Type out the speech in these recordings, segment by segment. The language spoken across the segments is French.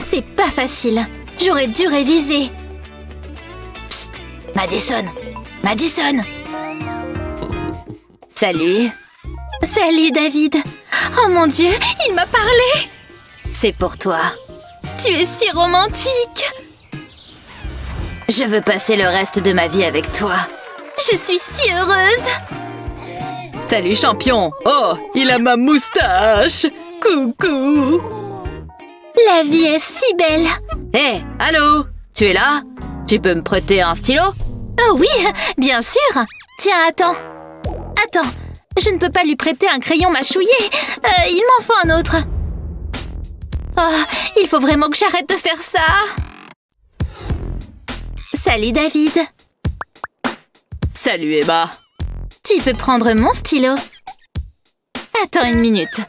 C'est pas facile. J'aurais dû réviser. Psst, Madison. Madison. Salut. Salut, David. Oh mon Dieu, il m'a parlé. C'est pour toi. Tu es si romantique. Je veux passer le reste de ma vie avec toi. Je suis si heureuse. Salut, champion. Oh, il a ma moustache. Coucou. La vie est si belle. Hé, allô? Tu es là? Tu peux me prêter un stylo? Oh oui, bien sûr. Tiens, attends. Attends, je ne peux pas lui prêter un crayon mâchouillé. Il m'en faut un autre. Oh, il faut vraiment que j'arrête de faire ça. Salut, David. Salut, Emma. Tu peux prendre mon stylo. Attends une minute.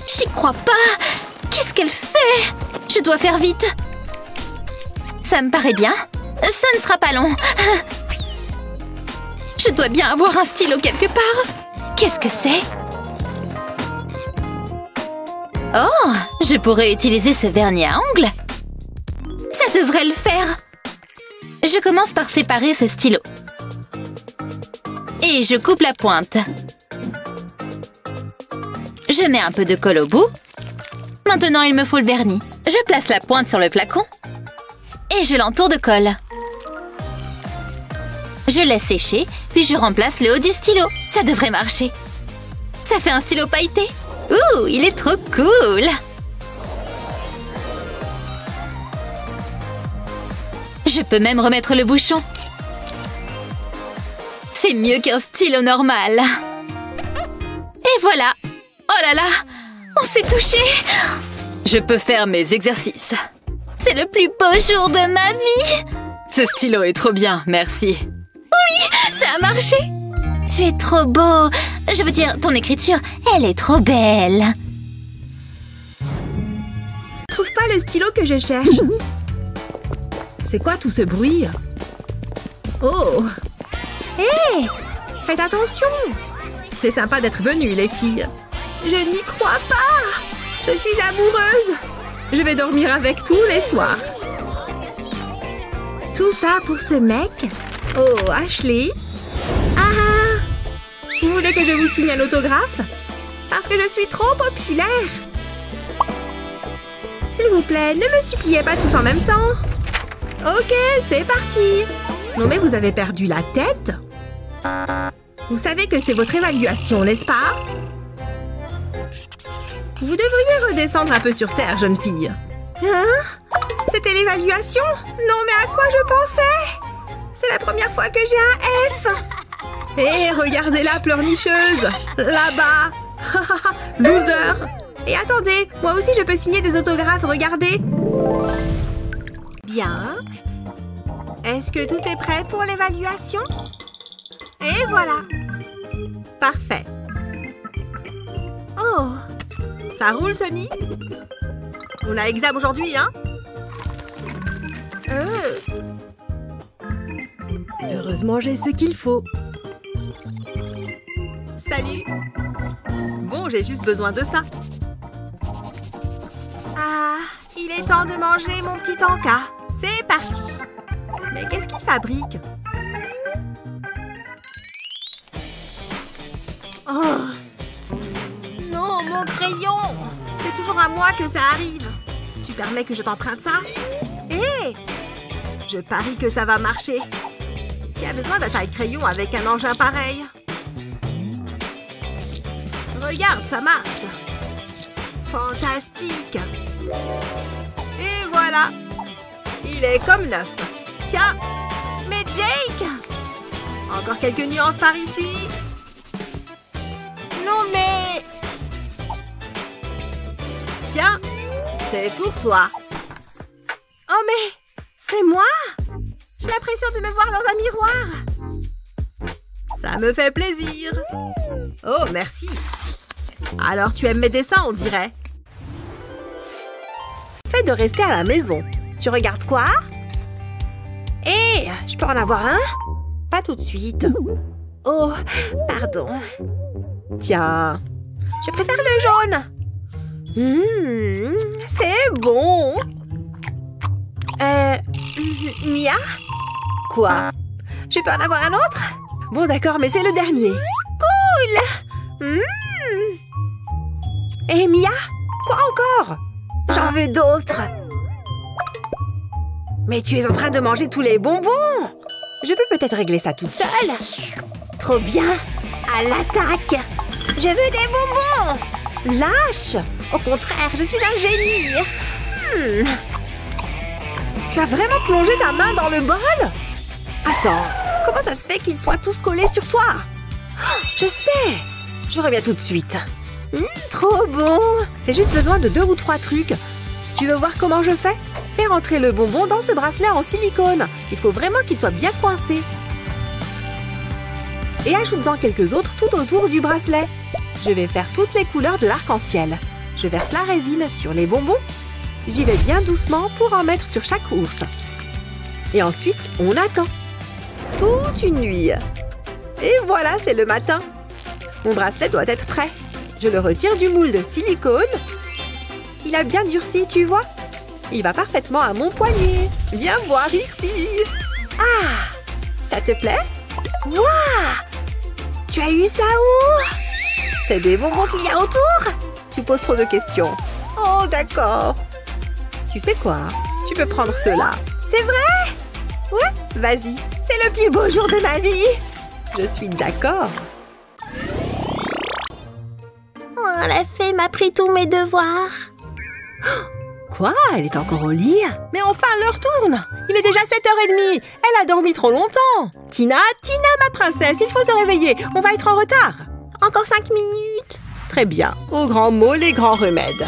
J'y crois pas. Qu'est-ce qu'elle fait? Je dois faire vite. Ça me paraît bien. Ça ne sera pas long. Je dois bien avoir un stylo quelque part. Qu'est-ce que c'est? Oh, je pourrais utiliser ce vernis à ongles. Ça devrait le faire. Je commence par séparer ce stylo. Et je coupe la pointe. Je mets un peu de colle au bout. Maintenant, il me faut le vernis. Je place la pointe sur le flacon. Et je l'entoure de colle. Je laisse sécher, puis je remplace le haut du stylo. Ça devrait marcher. Ça fait un stylo pailleté. Ouh, il est trop cool! Je peux même remettre le bouchon. C'est mieux qu'un stylo normal. Et voilà! Oh là là! On s'est touché! Je peux faire mes exercices. C'est le plus beau jour de ma vie! Ce stylo est trop bien, merci. Oui, ça a marché! Tu es trop beau! Je veux dire, ton écriture, elle est trop belle! Je trouve pas le stylo que je cherche. C'est quoi tout ce bruit? Oh! Hé! Faites attention! C'est sympa d'être venues, les filles. Je n'y crois pas! Je suis amoureuse! Je vais dormir avec tous les soirs. Tout ça pour ce mec? Oh, Ashley! Ah! Vous voulez que je vous signe un autographe? Parce que je suis trop populaire! S'il vous plaît, ne me suppliez pas tous en même temps! Ok, c'est parti! Non mais vous avez perdu la tête? Vous savez que c'est votre évaluation, n'est-ce pas? Vous devriez redescendre un peu sur terre, jeune fille. Hein? C'était l'évaluation? Non mais à quoi je pensais? C'est la première fois que j'ai un F! Hé, regardez la pleurnicheuse! Là-bas! Loser! Et attendez, moi aussi je peux signer des autographes, regardez! Bien. Est-ce que tout est prêt pour l'évaluation? Et voilà! Parfait. Oh! Ça roule, Sonny? On a examen aujourd'hui, hein? Heureusement, j'ai ce qu'il faut. Salut! Bon, j'ai juste besoin de ça. Ah, il est temps de manger mon petit encas. C'est parti! Mais qu'est-ce qu'il fabrique? Oh! Non, mon crayon! C'est toujours à moi que ça arrive. Tu permets que je t'emprunte ça? Hé! Je parie que ça va marcher. Qui a besoin d'un taille-crayon avec un engin pareil? Regarde, ça marche! Fantastique! Et voilà! Il est comme neuf. Tiens! Mais Jake! Encore quelques nuances par ici. Non mais... Tiens! C'est pour toi. Oh mais... C'est moi? J'ai l'impression de me voir dans un miroir. Ça me fait plaisir. Oh, merci. Alors, tu aimes mes dessins, on dirait. Fait de rester à la maison. Tu regardes quoi? Hé, je peux en avoir un? Pas tout de suite. Oh, pardon. Tiens, je préfère le jaune. C'est bon. Mia? Quoi? Je peux en avoir un autre? Bon, d'accord, mais c'est le dernier. Cool! Et Mia? Quoi encore? J'en veux d'autres. Mais tu es en train de manger tous les bonbons. Je peux peut-être régler ça toute seule. Trop bien. À l'attaque. Je veux des bonbons. Lâche. Au contraire, je suis un génie. Tu as vraiment plongé ta main dans le bol? Attends, comment ça se fait qu'ils soient tous collés sur toi? Je sais. Je reviens tout de suite. Trop bon. J'ai juste besoin de 2 ou 3 trucs. Tu veux voir comment je fais? Fais rentrer le bonbon dans ce bracelet en silicone. Il faut vraiment qu'il soit bien coincé. Et ajoute-en quelques autres tout autour du bracelet. Je vais faire toutes les couleurs de l'arc-en-ciel. Je verse la résine sur les bonbons. J'y vais bien doucement pour en mettre sur chaque ours. Et ensuite, on attend. Toute une nuit. Et voilà, c'est le matin. Mon bracelet doit être prêt. Je le retire du moule de silicone. Il a bien durci, tu vois? Il va parfaitement à mon poignet. Viens voir ici. Ah! Ça te plaît? Wouah! Tu as eu ça où? C'est des bonbons qu'il y a autour? Tu poses trop de questions. Oh, d'accord. Tu sais quoi? Tu peux prendre ceux-là. C'est vrai? Ouais, vas-y. C'est le plus beau jour de ma vie. Je suis d'accord. Oh, la fée m'a pris tous mes devoirs. Quoi? Elle est encore au lit? Mais enfin, l'heure tourne. Il est déjà 7h30. Elle a dormi trop longtemps. Tina, ma princesse, il faut se réveiller. On va être en retard. Encore 5 minutes. Très bien. Aux grands mots, les grands remèdes.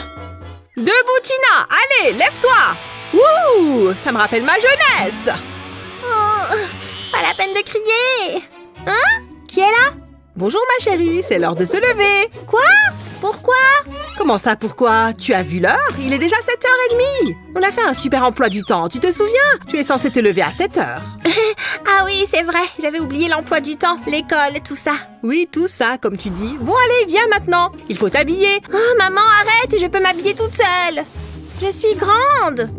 Debout, Tina! Allez, lève-toi! Wouh! Ça me rappelle ma jeunesse! Oh, pas la peine de crier! Hein? Qui est là? Bonjour, ma chérie, c'est l'heure de se lever. Quoi? Pourquoi? Comment ça, pourquoi? Tu as vu l'heure? Il est déjà 7h30. On a fait un super emploi du temps, tu te souviens? Tu es censé te lever à 7h. Ah oui, c'est vrai, j'avais oublié l'emploi du temps, l'école, tout ça. Oui, tout ça, comme tu dis. Bon, allez, viens maintenant. Il faut t'habiller. Oh, maman, arrête, je peux m'habiller toute seule. Je suis grande.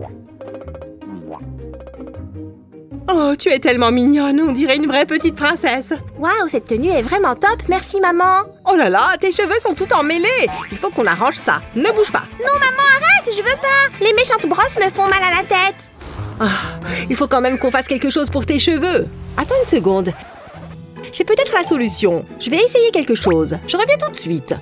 Oh, tu es tellement mignonne, on dirait une vraie petite princesse. Waouh, cette tenue est vraiment top, merci maman. Oh là là, tes cheveux sont tout emmêlés. Il faut qu'on arrange ça. Ne bouge pas. Non maman, arrête, je veux pas. Les méchantes brosses me font mal à la tête. Ah, il faut quand même qu'on fasse quelque chose pour tes cheveux. Attends une seconde. J'ai peut-être la solution. Je vais essayer quelque chose. Je reviens tout de suite.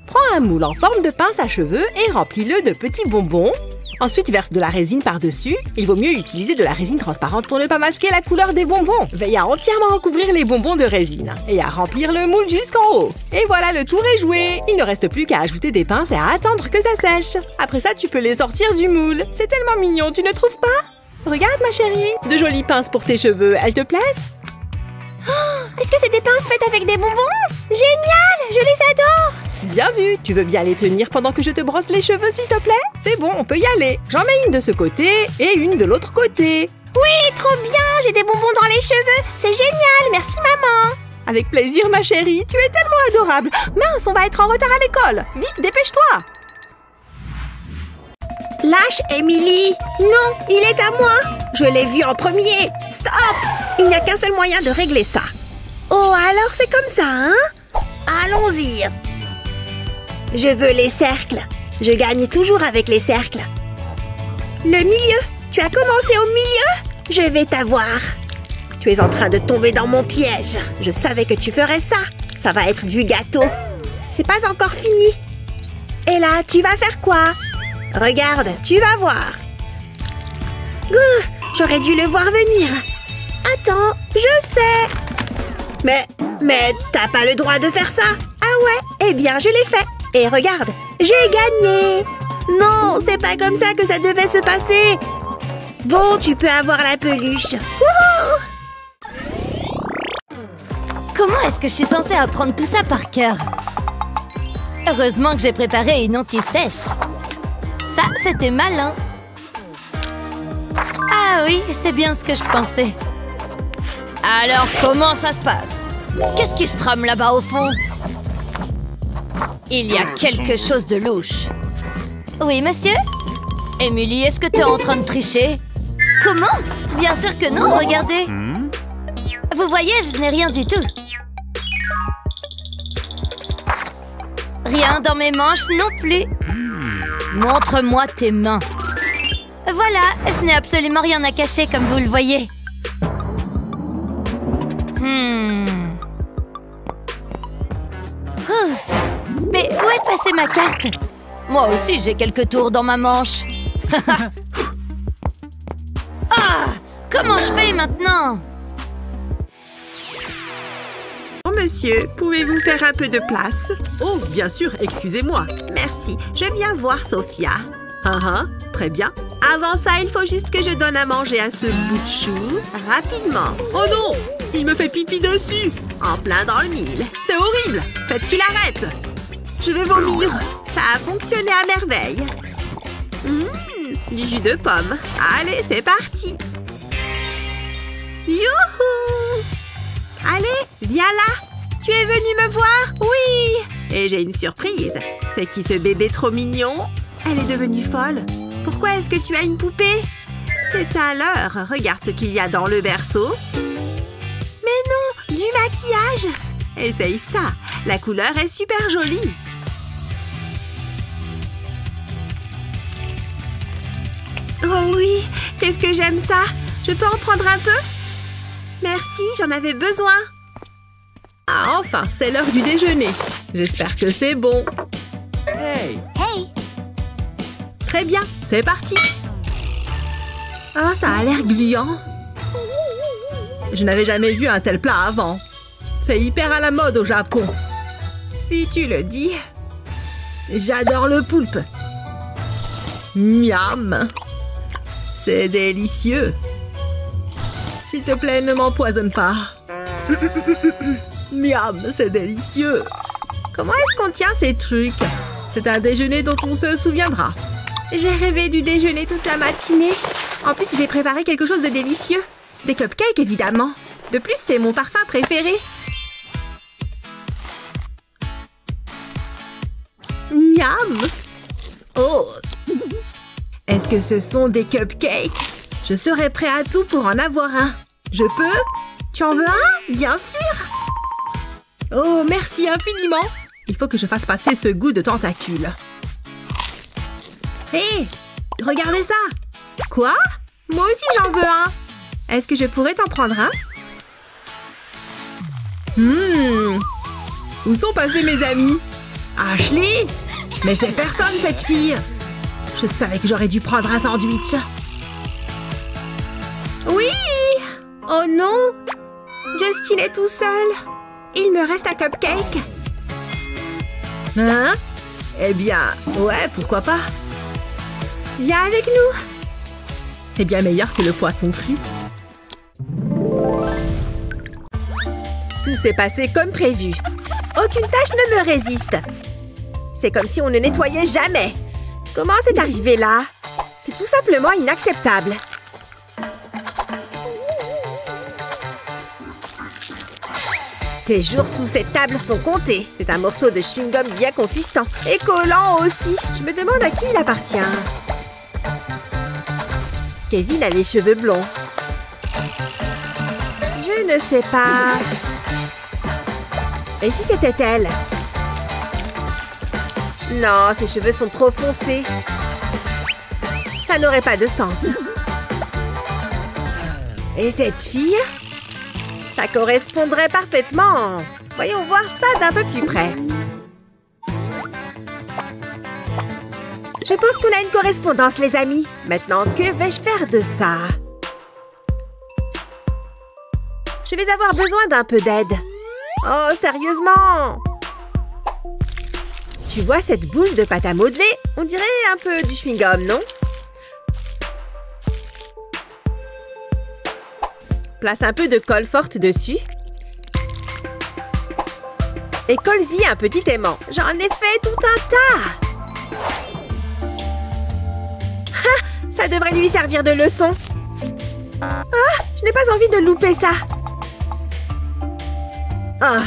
Prends un moule en forme de pince à cheveux et remplis-le de petits bonbons. Ensuite, verse de la résine par-dessus. Il vaut mieux utiliser de la résine transparente pour ne pas masquer la couleur des bonbons. Veille à entièrement recouvrir les bonbons de résine et à remplir le moule jusqu'en haut. Et voilà, le tour est joué. Il ne reste plus qu'à ajouter des pinces et à attendre que ça sèche. Après ça, tu peux les sortir du moule. C'est tellement mignon, tu ne trouves pas? Regarde, ma chérie. De jolies pinces pour tes cheveux, elles te plaisent? Oh, est-ce que c'est des pinces faites avec des bonbons? Génial, je les adore. Bien vu. Tu veux bien les tenir pendant que je te brosse les cheveux, s'il te plaît? C'est bon, on peut y aller. J'en mets une de ce côté et une de l'autre côté. Oui, trop bien. J'ai des bonbons dans les cheveux. C'est génial. Merci, maman. Avec plaisir, ma chérie. Tu es tellement adorable. Mince, on va être en retard à l'école. Vite, dépêche-toi. Lâche, Emily. Non, il est à moi. Je l'ai vu en premier. Stop. Il n'y a qu'un seul moyen de régler ça. Oh, alors c'est comme ça, hein? Allons-y. Je veux les cercles. Je gagne toujours avec les cercles. Le milieu. Tu as commencé au milieu? Je vais t'avoir. Tu es en train de tomber dans mon piège. Je savais que tu ferais ça. Ça va être du gâteau. C'est pas encore fini. Et là, tu vas faire quoi? Regarde, tu vas voir. J'aurais dû le voir venir. Attends, je sais. Mais t'as pas le droit de faire ça. Ah ouais? Eh bien, je l'ai fait. Et regarde, j'ai gagné. Non, c'est pas comme ça que ça devait se passer. Bon, tu peux avoir la peluche. Wouhou! Comment est-ce que je suis censée apprendre tout ça par cœur? Heureusement que j'ai préparé une anti-sèche. Ça, c'était malin. Ah oui, c'est bien ce que je pensais. Alors, comment ça se passe? Qu'est-ce qui se trame là-bas au fond? Il y a quelque chose de louche. Oui, monsieur? Émilie, est-ce que tu es en train de tricher? Comment? Bien sûr que non, regardez. Vous voyez, je n'ai rien du tout. Rien dans mes manches non plus. Montre-moi tes mains. Voilà, je n'ai absolument rien à cacher comme vous le voyez. Ouf. Mais où est passée ma carte? Moi aussi, j'ai quelques tours dans ma manche. Ah! Comment je fais maintenant? Oh, monsieur, pouvez-vous faire un peu de place? Oh, bien sûr, excusez-moi. Merci, je viens voir Sophia. Très bien. Avant ça, il faut juste que je donne à manger à ce bout de chou, rapidement. Oh non! Il me fait pipi dessus! En plein dans le mille. C'est horrible! Faites qu'il arrête! Je vais vomir. Ça a fonctionné à merveille. Du jus de pomme. Allez, c'est parti. Youhou! Allez, viens là. Tu es venu me voir? Oui! Et j'ai une surprise. C'est qui ce bébé trop mignon? Elle est devenue folle. Pourquoi est-ce que tu as une poupée? C'est un leurre. Regarde ce qu'il y a dans le berceau. Mais non, du maquillage. Essaye ça. La couleur est super jolie. Oh oui, qu'est-ce que j'aime ça. Je peux en prendre un peu? Merci, j'en avais besoin. Ah, enfin, c'est l'heure du déjeuner. J'espère que c'est bon. Hey! Hey! Très bien, c'est parti. Oh, ça a l'air gluant. Je n'avais jamais vu un tel plat avant. C'est hyper à la mode au Japon. Si tu le dis. J'adore le poulpe. Miam! C'est délicieux. S'il te plaît, ne m'empoisonne pas. Miam, c'est délicieux. Comment est-ce qu'on tient ces trucs? C'est un déjeuner dont on se souviendra. J'ai rêvé du déjeuner toute la matinée. En plus, j'ai préparé quelque chose de délicieux. Des cupcakes, évidemment. De plus, c'est mon parfum préféré. Miam! Oh! Est-ce que ce sont des cupcakes? Je serais prêt à tout pour en avoir un. Je peux? Tu en veux un? Bien sûr! Oh, merci infiniment. Il faut que je fasse passer ce goût de tentacule. Hé! Regardez ça! Quoi? Moi aussi j'en veux un! Est-ce que je pourrais t'en prendre un? Où sont passés mes amis? Ashley? Mais c'est personne cette fille! Je savais que j'aurais dû prendre un sandwich. Oui! Oh non! Justin est tout seul. Il me reste un cupcake. Hein? Eh bien, ouais, pourquoi pas? Viens avec nous. C'est bien meilleur que le poisson cru. Tout s'est passé comme prévu. Aucune tâche ne me résiste. C'est comme si on ne nettoyait jamais. Comment c'est arrivé là? C'est tout simplement inacceptable. Tes jours sous cette table sont comptés. C'est un morceau de chewing-gum bien consistant. Et collant aussi. Je me demande à qui il appartient. Kevin a les cheveux blonds. Je ne sais pas. Et si c'était elle? Non, ses cheveux sont trop foncés. Ça n'aurait pas de sens. Et cette fille? Ça correspondrait parfaitement. Voyons voir ça d'un peu plus près. Je pense qu'on a une correspondance, les amis. Maintenant, que vais-je faire de ça? Je vais avoir besoin d'un peu d'aide. Oh, sérieusement? Tu vois cette boule de pâte à modeler? On dirait un peu du chewing-gum, non? Place un peu de colle forte dessus. Et colle-y un petit aimant. J'en ai fait tout un tas. Ah, ça devrait lui servir de leçon. Ah, je n'ai pas envie de louper ça. Ah,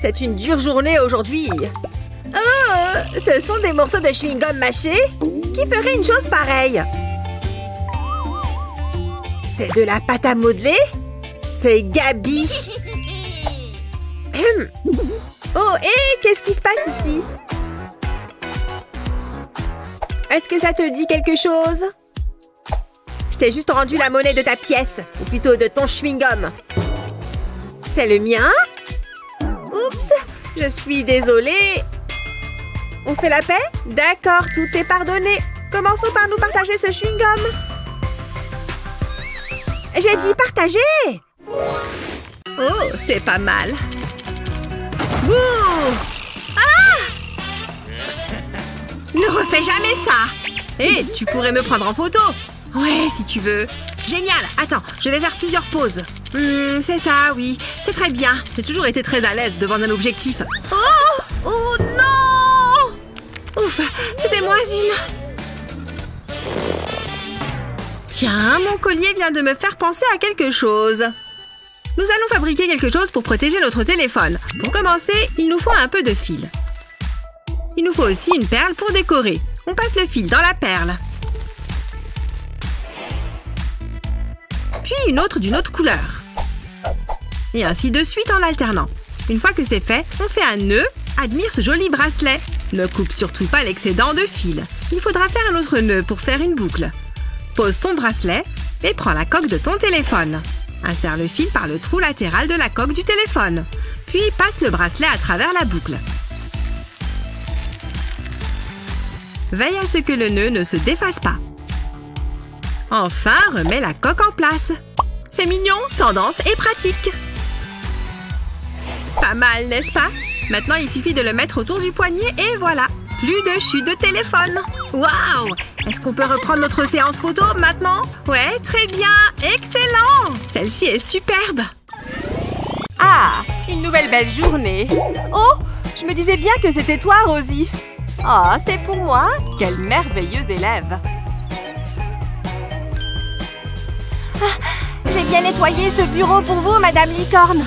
c'est une dure journée aujourd'hui. Ah! Ce sont des morceaux de chewing-gum mâchés? Qui ferait une chose pareille? C'est de la pâte à modeler? C'est Gabi! Oh, hé! Qu'est-ce qui se passe ici? Est-ce que ça te dit quelque chose? Je t'ai juste rendu la monnaie de ta pièce, ou plutôt de ton chewing-gum. C'est le mien? Oups! Je suis désolée. On fait la paix? D'accord, tout est pardonné. Commençons par nous partager ce chewing-gum. J'ai dit partager! Oh, c'est pas mal. Bouh! Ah! Ne refais jamais ça! Hé, tu pourrais me prendre en photo? Ouais, si tu veux. Génial! Attends, je vais faire plusieurs poses. C'est ça, oui. C'est très bien. J'ai toujours été très à l'aise devant un objectif. Oh! Oh non! Ouf, c'était moins une. Tiens, mon collier vient de me faire penser à quelque chose. Nous allons fabriquer quelque chose pour protéger notre téléphone. Pour commencer, il nous faut un peu de fil. Il nous faut aussi une perle pour décorer. On passe le fil dans la perle. Puis une autre d'une autre couleur. Et ainsi de suite en alternant. Une fois que c'est fait, on fait un nœud. Admire ce joli bracelet. Ne coupe surtout pas l'excédent de fil. Il faudra faire un autre nœud pour faire une boucle. Pose ton bracelet et prends la coque de ton téléphone. Insère le fil par le trou latéral de la coque du téléphone. Puis passe le bracelet à travers la boucle. Veille à ce que le nœud ne se défasse pas. Enfin, remets la coque en place. C'est mignon, tendance et pratique. Pas mal, n'est-ce pas? Maintenant, il suffit de le mettre autour du poignet et voilà. Plus de chute de téléphone. Waouh! Est-ce qu'on peut reprendre notre séance photo maintenant? Ouais, très bien. Excellent! Celle-ci est superbe. Ah, une nouvelle belle journée. Oh, je me disais bien que c'était toi, Rosie. Ah, c'est pour moi. Quelle merveilleuse élève. Ah, j'ai bien nettoyé ce bureau pour vous, Madame Licorne.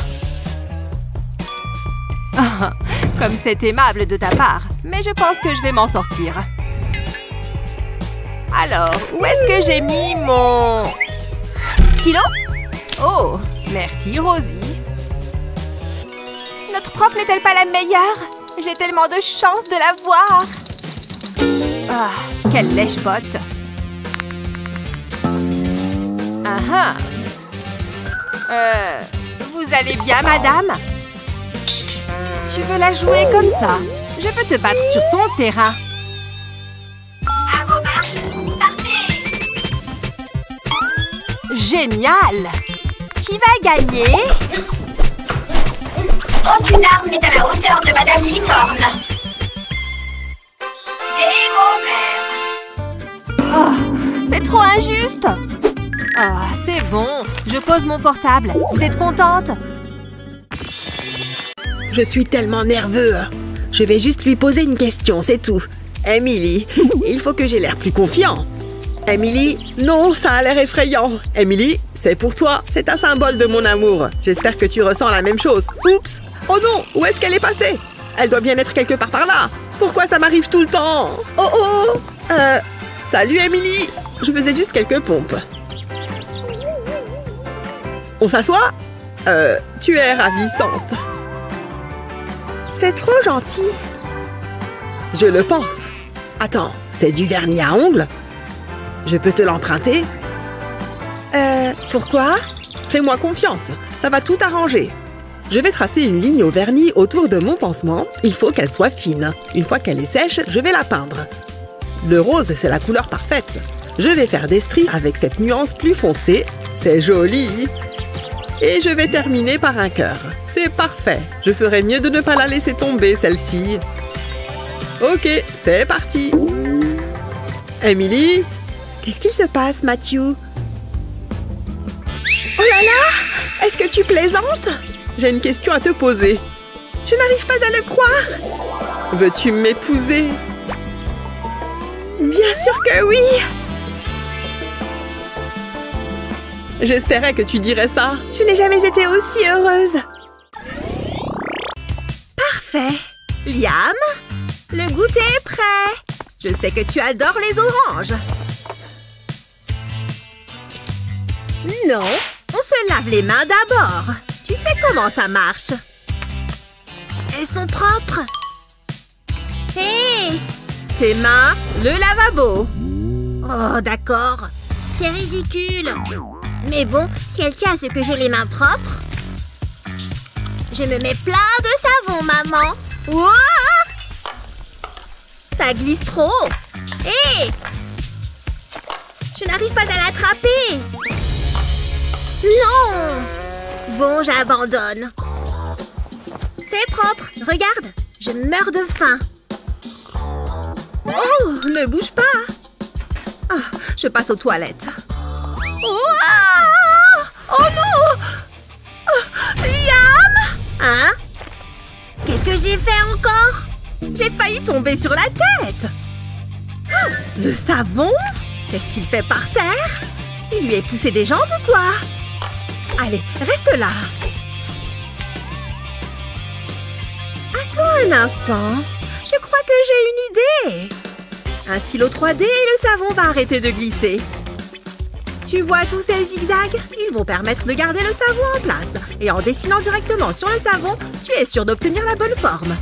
Ah, comme c'est aimable de ta part. Mais je pense que je vais m'en sortir. Alors, où est-ce que j'ai mis mon stylo? Oh, merci, Rosie. Notre prof n'est-elle pas la meilleure? J'ai tellement de chance de la voir. Ah, quelle lèche-pote. Ah ah. Vous allez bien, madame? Tu veux la jouer comme ça? Je peux te battre sur ton terrain. Génial! Qui va gagner? Aucune arme n'est à la hauteur de Madame Licorne. C'est mauvais. Oh, c'est trop injuste! Ah, c'est bon. Je pose mon portable. Vous êtes contente? Je suis tellement nerveux. Je vais juste lui poser une question, c'est tout. Emily, il faut que j'ai l'air plus confiant. Emily, non, ça a l'air effrayant. Emily, c'est pour toi. C'est un symbole de mon amour. J'espère que tu ressens la même chose. Oups! Oh non! Où est-ce qu'elle est passée? Elle doit bien être quelque part par là. Pourquoi ça m'arrive tout le temps? Oh oh! Salut Emily! Je faisais juste quelques pompes. On s'assoit? Tu es ravissante. C'est trop gentil. Je le pense. Attends, c'est du vernis à ongles? Je peux te l'emprunter? Pourquoi? Fais-moi confiance, ça va tout arranger. Je vais tracer une ligne au vernis autour de mon pansement. Il faut qu'elle soit fine. Une fois qu'elle est sèche, je vais la peindre. Le rose, c'est la couleur parfaite. Je vais faire des stries avec cette nuance plus foncée. C'est joli. Et je vais terminer par un cœur. C'est parfait. Je ferais mieux de ne pas la laisser tomber, celle-ci. Ok, c'est parti. Emily? Qu'est-ce qu'il se passe, Matthew? Oh là là! Est-ce que tu plaisantes? J'ai une question à te poser. Je n'arrive pas à le croire. Veux-tu m'épouser? Bien sûr que oui! J'espérais que tu dirais ça. Je n'ai jamais été aussi heureuse. Parfait. Liam, Le goûter est prêt. Je sais que tu adores les oranges. Non, on se lave les mains d'abord. Tu sais comment ça marche. Elles sont propres. Hé! Tes mains, le lavabo. Oh, d'accord. C'est ridicule. Mais bon, si elle tient à ce que j'ai les mains propres, je me mets plein de savon, maman. Ouah! Ça glisse trop. Hé! Je n'arrive pas à l'attraper. Non! Bon, j'abandonne. C'est propre. Regarde, je meurs de faim. Oh, ne bouge pas. Ah, je passe aux toilettes. Ouah! Oh non! Oh, Liam! Hein? Qu'est-ce que j'ai fait encore? J'ai failli tomber sur la tête. Oh, le savon? Qu'est-ce qu'il fait par terre? Il lui est poussé des jambes ou quoi? Allez, reste là. Attends un instant. Je crois que j'ai une idée. Un stylo 3D et le savon va arrêter de glisser. Tu vois tous ces zigzags? Ils vont permettre de garder le savon en place. Et en dessinant directement sur le savon, tu es sûr d'obtenir la bonne forme.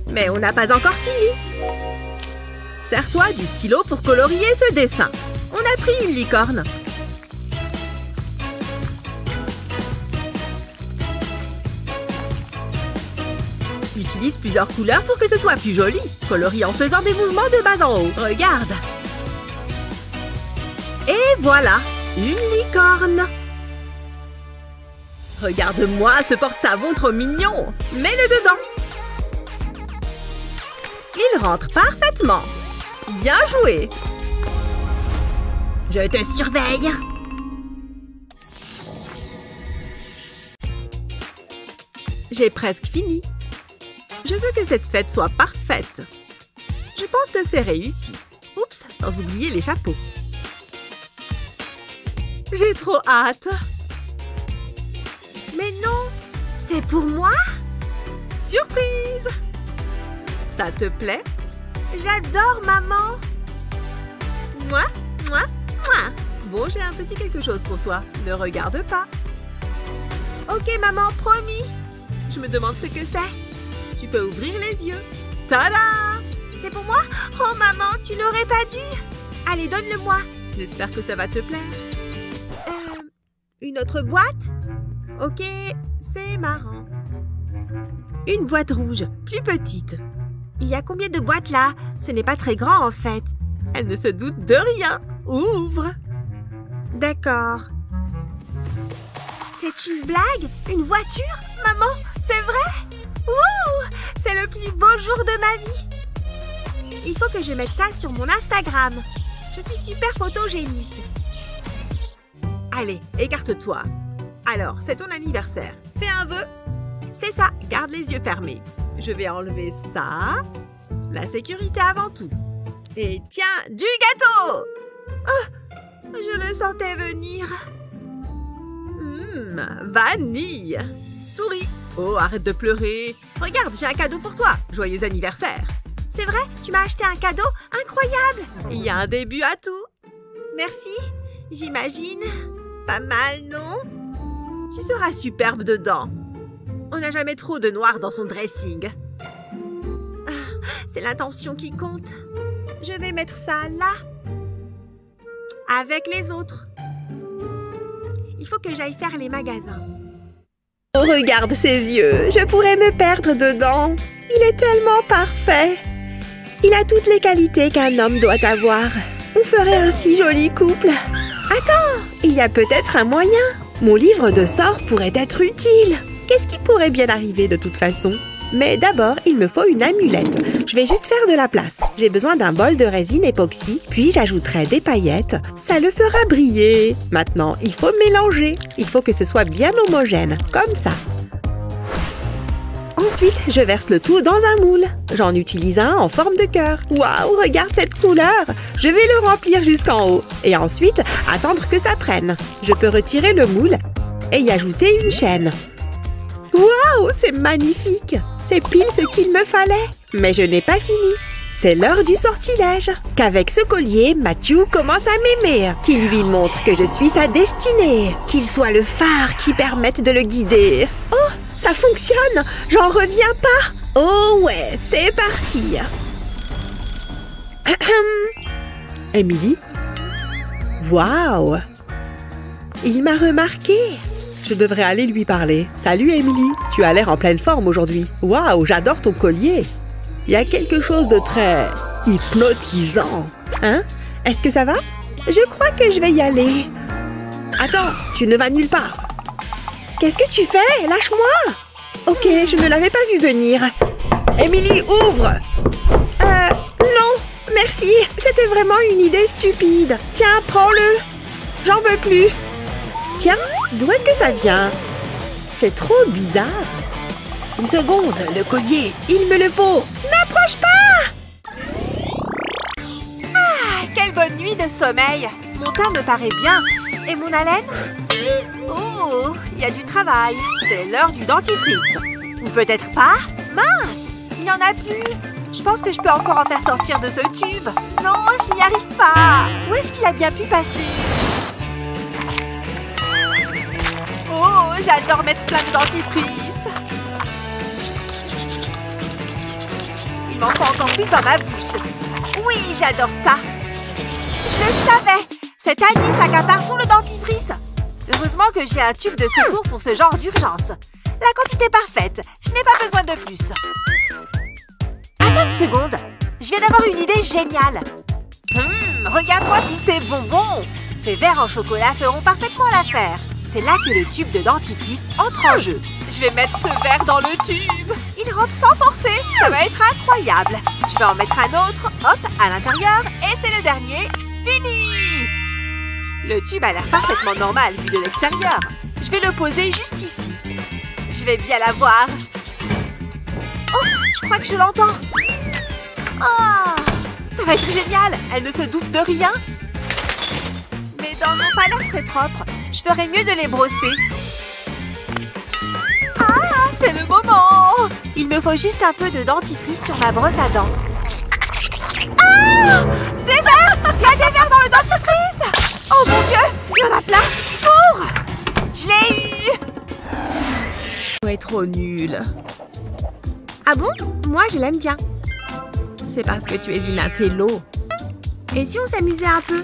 Mais on n'a pas encore fini. Sers-toi du stylo pour colorier ce dessin. On a pris une licorne. Utilise plusieurs couleurs pour que ce soit plus joli. Colorie en faisant des mouvements de bas en haut. Regarde. Et voilà, une licorne. Regarde-moi ce porte-savon trop mignon. Mets-le dedans. Il rentre parfaitement. Bien joué. Je te surveille. J'ai presque fini. Je veux que cette fête soit parfaite. Je pense que c'est réussi. Oups, sans oublier les chapeaux. J'ai trop hâte. Mais non, c'est pour moi? Surprise! Ça te plaît? J'adore, maman. Moi? Bon, j'ai un petit quelque chose pour toi. Ne regarde pas. Ok, maman, promis. Je me demande ce que c'est. Tu peux ouvrir les yeux. Tada! C'est pour moi? Oh, maman, tu n'aurais pas dû. Allez, donne-le-moi. J'espère que ça va te plaire. Une autre boîte? Ok, c'est marrant. Une boîte rouge, plus petite. Il y a combien de boîtes là? Ce n'est pas très grand en fait. Elle ne se doute de rien. Ouvre. D'accord. C'est une blague? Une voiture? Maman, c'est vrai? Ouh! C'est le plus beau jour de ma vie. Il faut que je mette ça sur mon Instagram. Je suis super photogénique. Allez, écarte-toi. Alors, c'est ton anniversaire. Fais un vœu. C'est ça, garde les yeux fermés. Je vais enlever ça. La sécurité avant tout. Et tiens, du gâteau! Oh, je le sentais venir. Vanille. Souris. Oh, arrête de pleurer. Regarde, j'ai un cadeau pour toi. Joyeux anniversaire. C'est vrai? Tu m'as acheté un cadeau? Incroyable! Il y a un début à tout. Merci, j'imagine. Pas mal, non? Tu seras superbe dedans. On n'a jamais trop de noir dans son dressing. C'est l'intention qui compte. Je vais mettre ça là. Avec les autres. Il faut que j'aille faire les magasins. Oh, regarde ses yeux. Je pourrais me perdre dedans. Il est tellement parfait. Il a toutes les qualités qu'un homme doit avoir. On ferait un si joli couple. Attends, il y a peut-être un moyen. Mon livre de sorts pourrait être utile. Qu'est-ce qui pourrait bien arriver de toute façon? Mais d'abord, il me faut une amulette. Je vais juste faire de la place. J'ai besoin d'un bol de résine époxy, puis j'ajouterai des paillettes. Ça le fera briller. Maintenant, il faut mélanger. Il faut que ce soit bien homogène, comme ça. Ensuite, je verse le tout dans un moule. J'en utilise un en forme de cœur. Waouh, regarde cette couleur! Je vais le remplir jusqu'en haut. Et ensuite, attendre que ça prenne. Je peux retirer le moule et y ajouter une chaîne. Waouh, c'est magnifique! C'est pile ce qu'il me fallait. Mais je n'ai pas fini. C'est l'heure du sortilège. Qu'avec ce collier, Matthew commence à m'aimer. Qu'il lui montre que je suis sa destinée. Qu'il soit le phare qui permette de le guider. Oh, ça fonctionne. J'en reviens pas. Oh ouais, c'est parti. Emily? Waouh! Il m'a remarqué. Je devrais aller lui parler. Salut Emily, tu as l'air en pleine forme aujourd'hui. Waouh, j'adore ton collier. Il y a quelque chose de très hypnotisant. Hein? Est-ce que ça va? Je crois que je vais y aller. Attends, tu ne vas nulle part. Qu'est-ce que tu fais? Lâche-moi! Ok, je ne l'avais pas vu venir. Emily, ouvre! Non, merci. C'était vraiment une idée stupide. Tiens, prends-le. J'en veux plus. Tiens, d'où est-ce que ça vient? C'est trop bizarre. Une seconde, le collier, il me le faut. N'approche pas! Ah, quelle bonne nuit de sommeil. Mon teint me paraît bien. Et mon haleine? Oh, il y a du travail. C'est l'heure du dentifrice. Ou peut-être pas? Mince, il n'y en a plus. Je pense que je peux encore en faire sortir de ce tube. Non, je n'y arrive pas. Où est-ce qu'il a bien pu passer? Oh, j'adore mettre plein de dentifrice. Il m'en faut encore plus dans ma bouche. Oui, j'adore ça. Je le savais. Cette Annie s'accapare tout le dentifrice. Heureusement que j'ai un tube de secours pour ce genre d'urgence. La quantité parfaite. Je n'ai pas besoin de plus. Attends une seconde. Je viens d'avoir une idée géniale. Regarde-moi tous ces bonbons. Ces verres en chocolat feront parfaitement l'affaire. C'est là que le tube de dentifrice entre en jeu. Je vais mettre ce verre dans le tube. Il rentre sans forcer. Ça va être incroyable. Je vais en mettre un autre. Hop, à l'intérieur. Et c'est le dernier. Fini! Le tube a l'air parfaitement normal vu de l'extérieur. Je vais le poser juste ici. Je vais bien la voir. Oh, je crois que je l'entends. Oh, ça va être génial. Elle ne se doute de rien. Mes dents n'ont pas l'air très propres. Je ferais mieux de les brosser. Ah, c'est le moment. Il me faut juste un peu de dentifrice sur ma brosse à dents. Ah, des verres. Il y a des verres dans le dentifrice. Oh mon Dieu, il y en a plein. Cours. Je l'ai eu. Tu es trop nulle. Ah bon? Moi, je l'aime bien. C'est parce que tu es une intello. Et si on s'amusait un peu?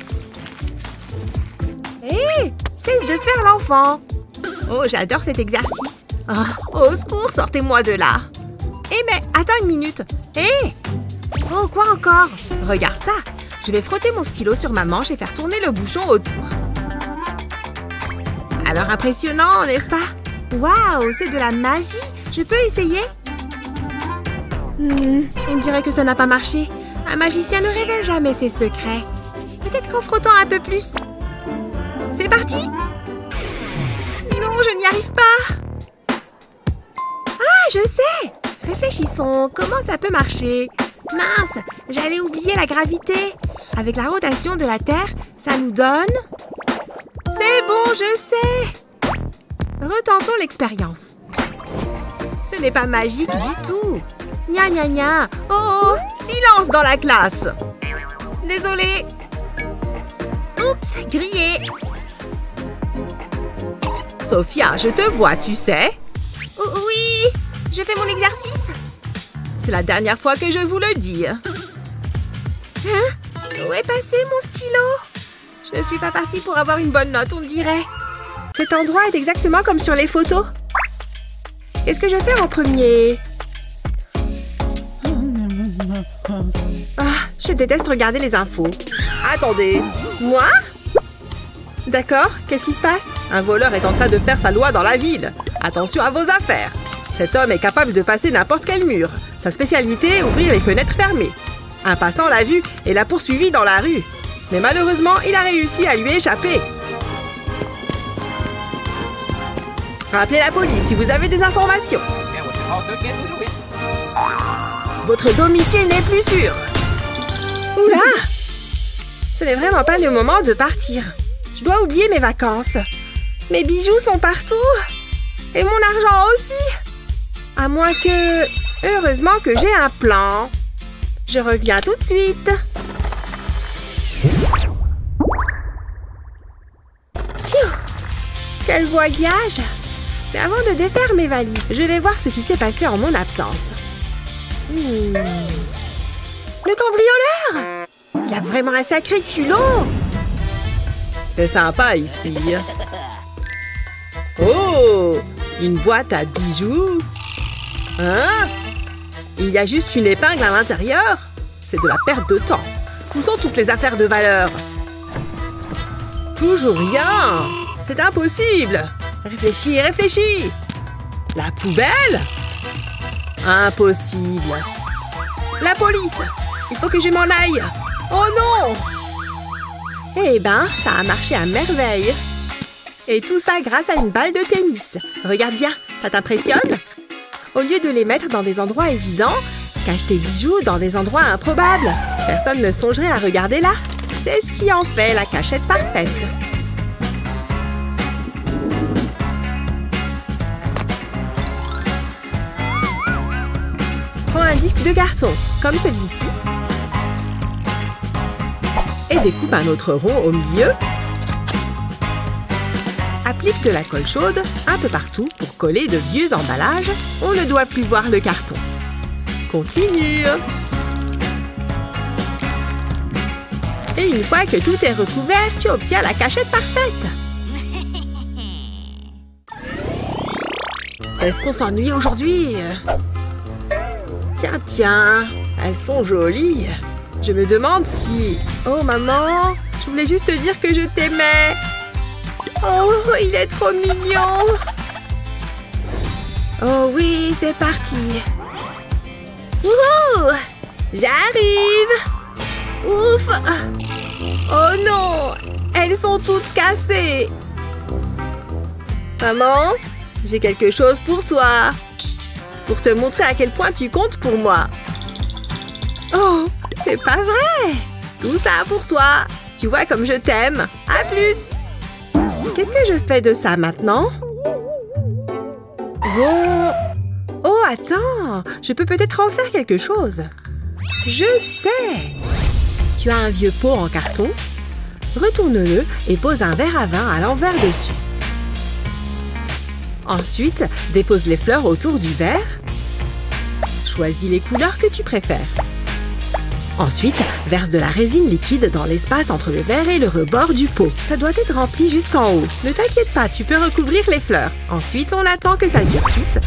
Hé, cesse de faire l'enfant. Oh, j'adore cet exercice. Oh, au secours, sortez-moi de là. Mais attends une minute. Oh, quoi encore? Regarde ça. Je vais frotter mon stylo sur ma manche et faire tourner le bouchon autour. Alors impressionnant, n'est-ce pas? Waouh, c'est de la magie. Je peux essayer? Il me dirait que ça n'a pas marché. Un magicien ne révèle jamais ses secrets. Peut-être qu'en frottant un peu plus. C'est parti! Non, je n'y arrive pas. Ah, je sais! Réfléchissons, comment ça peut marcher? Mince, j'allais oublier la gravité. Avec la rotation de la Terre, ça nous donne... C'est bon, je sais! Retentons l'expérience. Ce n'est pas magique du tout. Gna gna gna. Oh, silence dans la classe. Désolée. Oups, grillé. Sophia, je te vois, tu sais. Oui, je fais mon exercice. C'est la dernière fois que je vous le dis. Hein? Où est passé mon stylo? Je ne suis pas partie pour avoir une bonne note, on dirait. Cet endroit est exactement comme sur les photos. Qu'est-ce que je fais en premier? Ah, je déteste regarder les infos. Attendez. Moi? D'accord, qu'est-ce qui se passe? Un voleur est en train de faire sa loi dans la ville. Attention à vos affaires. Cet homme est capable de passer n'importe quel mur. Sa spécialité, ouvrir les fenêtres fermées. Un passant l'a vu et l'a poursuivi dans la rue. Mais malheureusement, il a réussi à lui échapper. Rappelez la police si vous avez des informations. Votre domicile n'est plus sûr. Oula! Ce n'est vraiment pas le moment de partir. Je dois oublier mes vacances. Mes bijoux sont partout. Et mon argent aussi. À moins que... Heureusement que j'ai un plan. Je reviens tout de suite. Pfiou! Quel voyage! Mais avant de défaire mes valises, je vais voir ce qui s'est passé en mon absence. Le cambrioleur! Il a vraiment un sacré culot! C'est sympa ici. Oh! Une boîte à bijoux. Hein? Il y a juste une épingle à l'intérieur? C'est de la perte de temps. Où sont toutes les affaires de valeur? Toujours rien! C'est impossible! Réfléchis, réfléchis! La poubelle? Impossible! La police! Il faut que je m'en aille! Oh non! Eh ben, ça a marché à merveille! Et tout ça grâce à une balle de tennis. Regarde bien, ça t'impressionne? Au lieu de les mettre dans des endroits évidents, cache tes bijoux dans des endroits improbables. Personne ne songerait à regarder là. C'est ce qui en fait la cachette parfaite. Prends un disque de carton, comme celui-ci. Et découpe un autre rond au milieu. Applique de la colle chaude un peu partout pour coller de vieux emballages. On ne doit plus voir le carton. Continue. Et une fois que tout est recouvert, tu obtiens la cachette parfaite. Est-ce qu'on s'ennuie aujourd'hui? Tiens, tiens, elles sont jolies. Je me demande si... Oh, maman, je voulais juste te dire que je t'aimais. Oh, il est trop mignon. Oh oui, c'est parti. Wouhou! J'arrive. Ouf! Oh non! Elles sont toutes cassées. Maman, j'ai quelque chose pour toi. Pour te montrer à quel point tu comptes pour moi. Oh, c'est pas vrai! Tout ça pour toi. Tu vois comme je t'aime. À plus! Qu'est-ce que je fais de ça maintenant? Bon... Oh, attends! Je peux peut-être en faire quelque chose. Je sais! Tu as un vieux pot en carton. Retourne-le et pose un verre à vin à l'envers dessus. Ensuite, dépose les fleurs autour du verre. Choisis les couleurs que tu préfères. Ensuite, verse de la résine liquide dans l'espace entre le verre et le rebord du pot. Ça doit être rempli jusqu'en haut. Ne t'inquiète pas, tu peux recouvrir les fleurs. Ensuite, on attend que ça durcisse.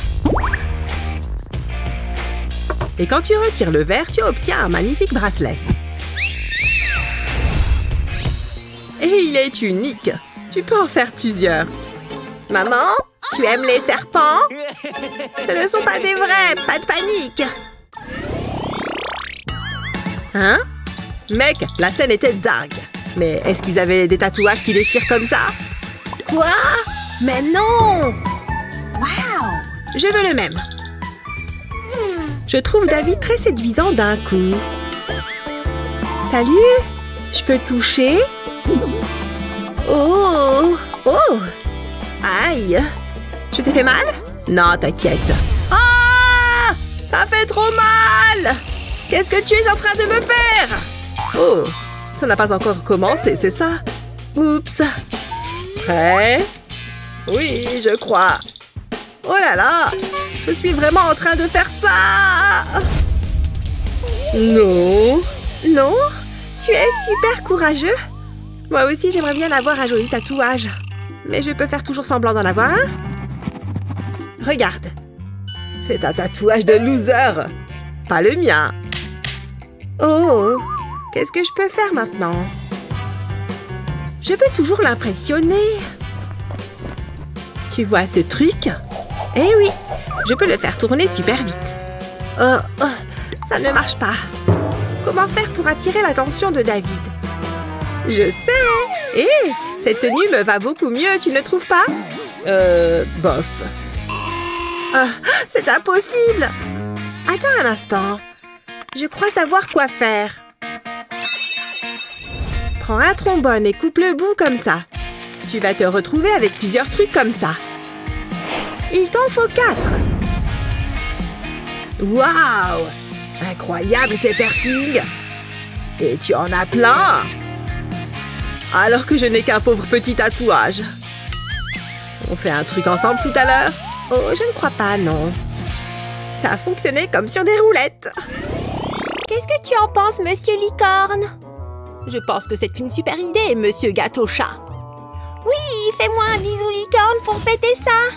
Et quand tu retires le verre, tu obtiens un magnifique bracelet. Et il est unique. Tu peux en faire plusieurs. Maman, tu aimes les serpents? Ce ne sont pas des vrais, pas de panique. Hein? Mec, la scène était dingue. Mais est-ce qu'ils avaient des tatouages qui déchirent comme ça? Quoi? Mais non! Waouh! Je veux le même. Je trouve David très séduisant d'un coup. Salut! Je peux toucher? Oh! Oh! Aïe! Je t'ai fait mal? Non, t'inquiète. Ah! Ça fait trop mal! Qu'est-ce que tu es en train de me faire? Oh! Ça n'a pas encore commencé, c'est ça? Oups! Prêt? Oui, je crois. Oh là là! Je suis vraiment en train de faire ça! Non! Non? Tu es super courageux? Moi aussi, j'aimerais bien avoir un joli tatouage. Mais je peux faire toujours semblant d'en avoir un? Regarde. C'est un tatouage de loser. Pas le mien. Oh! Qu'est-ce que je peux faire maintenant? Je peux toujours l'impressionner. Tu vois ce truc? Eh oui! Je peux le faire tourner super vite. Oh, ça ne marche pas. Comment faire pour attirer l'attention de David? Je sais! Hé! Cette tenue me va beaucoup mieux, tu ne trouves pas? Bof. Oh, c'est impossible! Attends un instant. Je crois savoir quoi faire. Prends un trombone et coupe le bout comme ça. Tu vas te retrouver avec plusieurs trucs comme ça. Il t'en faut 4. Waouh! Incroyable ces piercings! Et tu en as plein! Alors que je n'ai qu'un pauvre petit tatouage. On fait un truc ensemble tout à l'heure? Oh, je ne crois pas, non. Ça a fonctionné comme sur des roulettes. Qu'est-ce que tu en penses, monsieur Licorne? Je pense que c'est une super idée, monsieur Gâteau-Chat. Oui, fais-moi un bisou licorne pour fêter ça.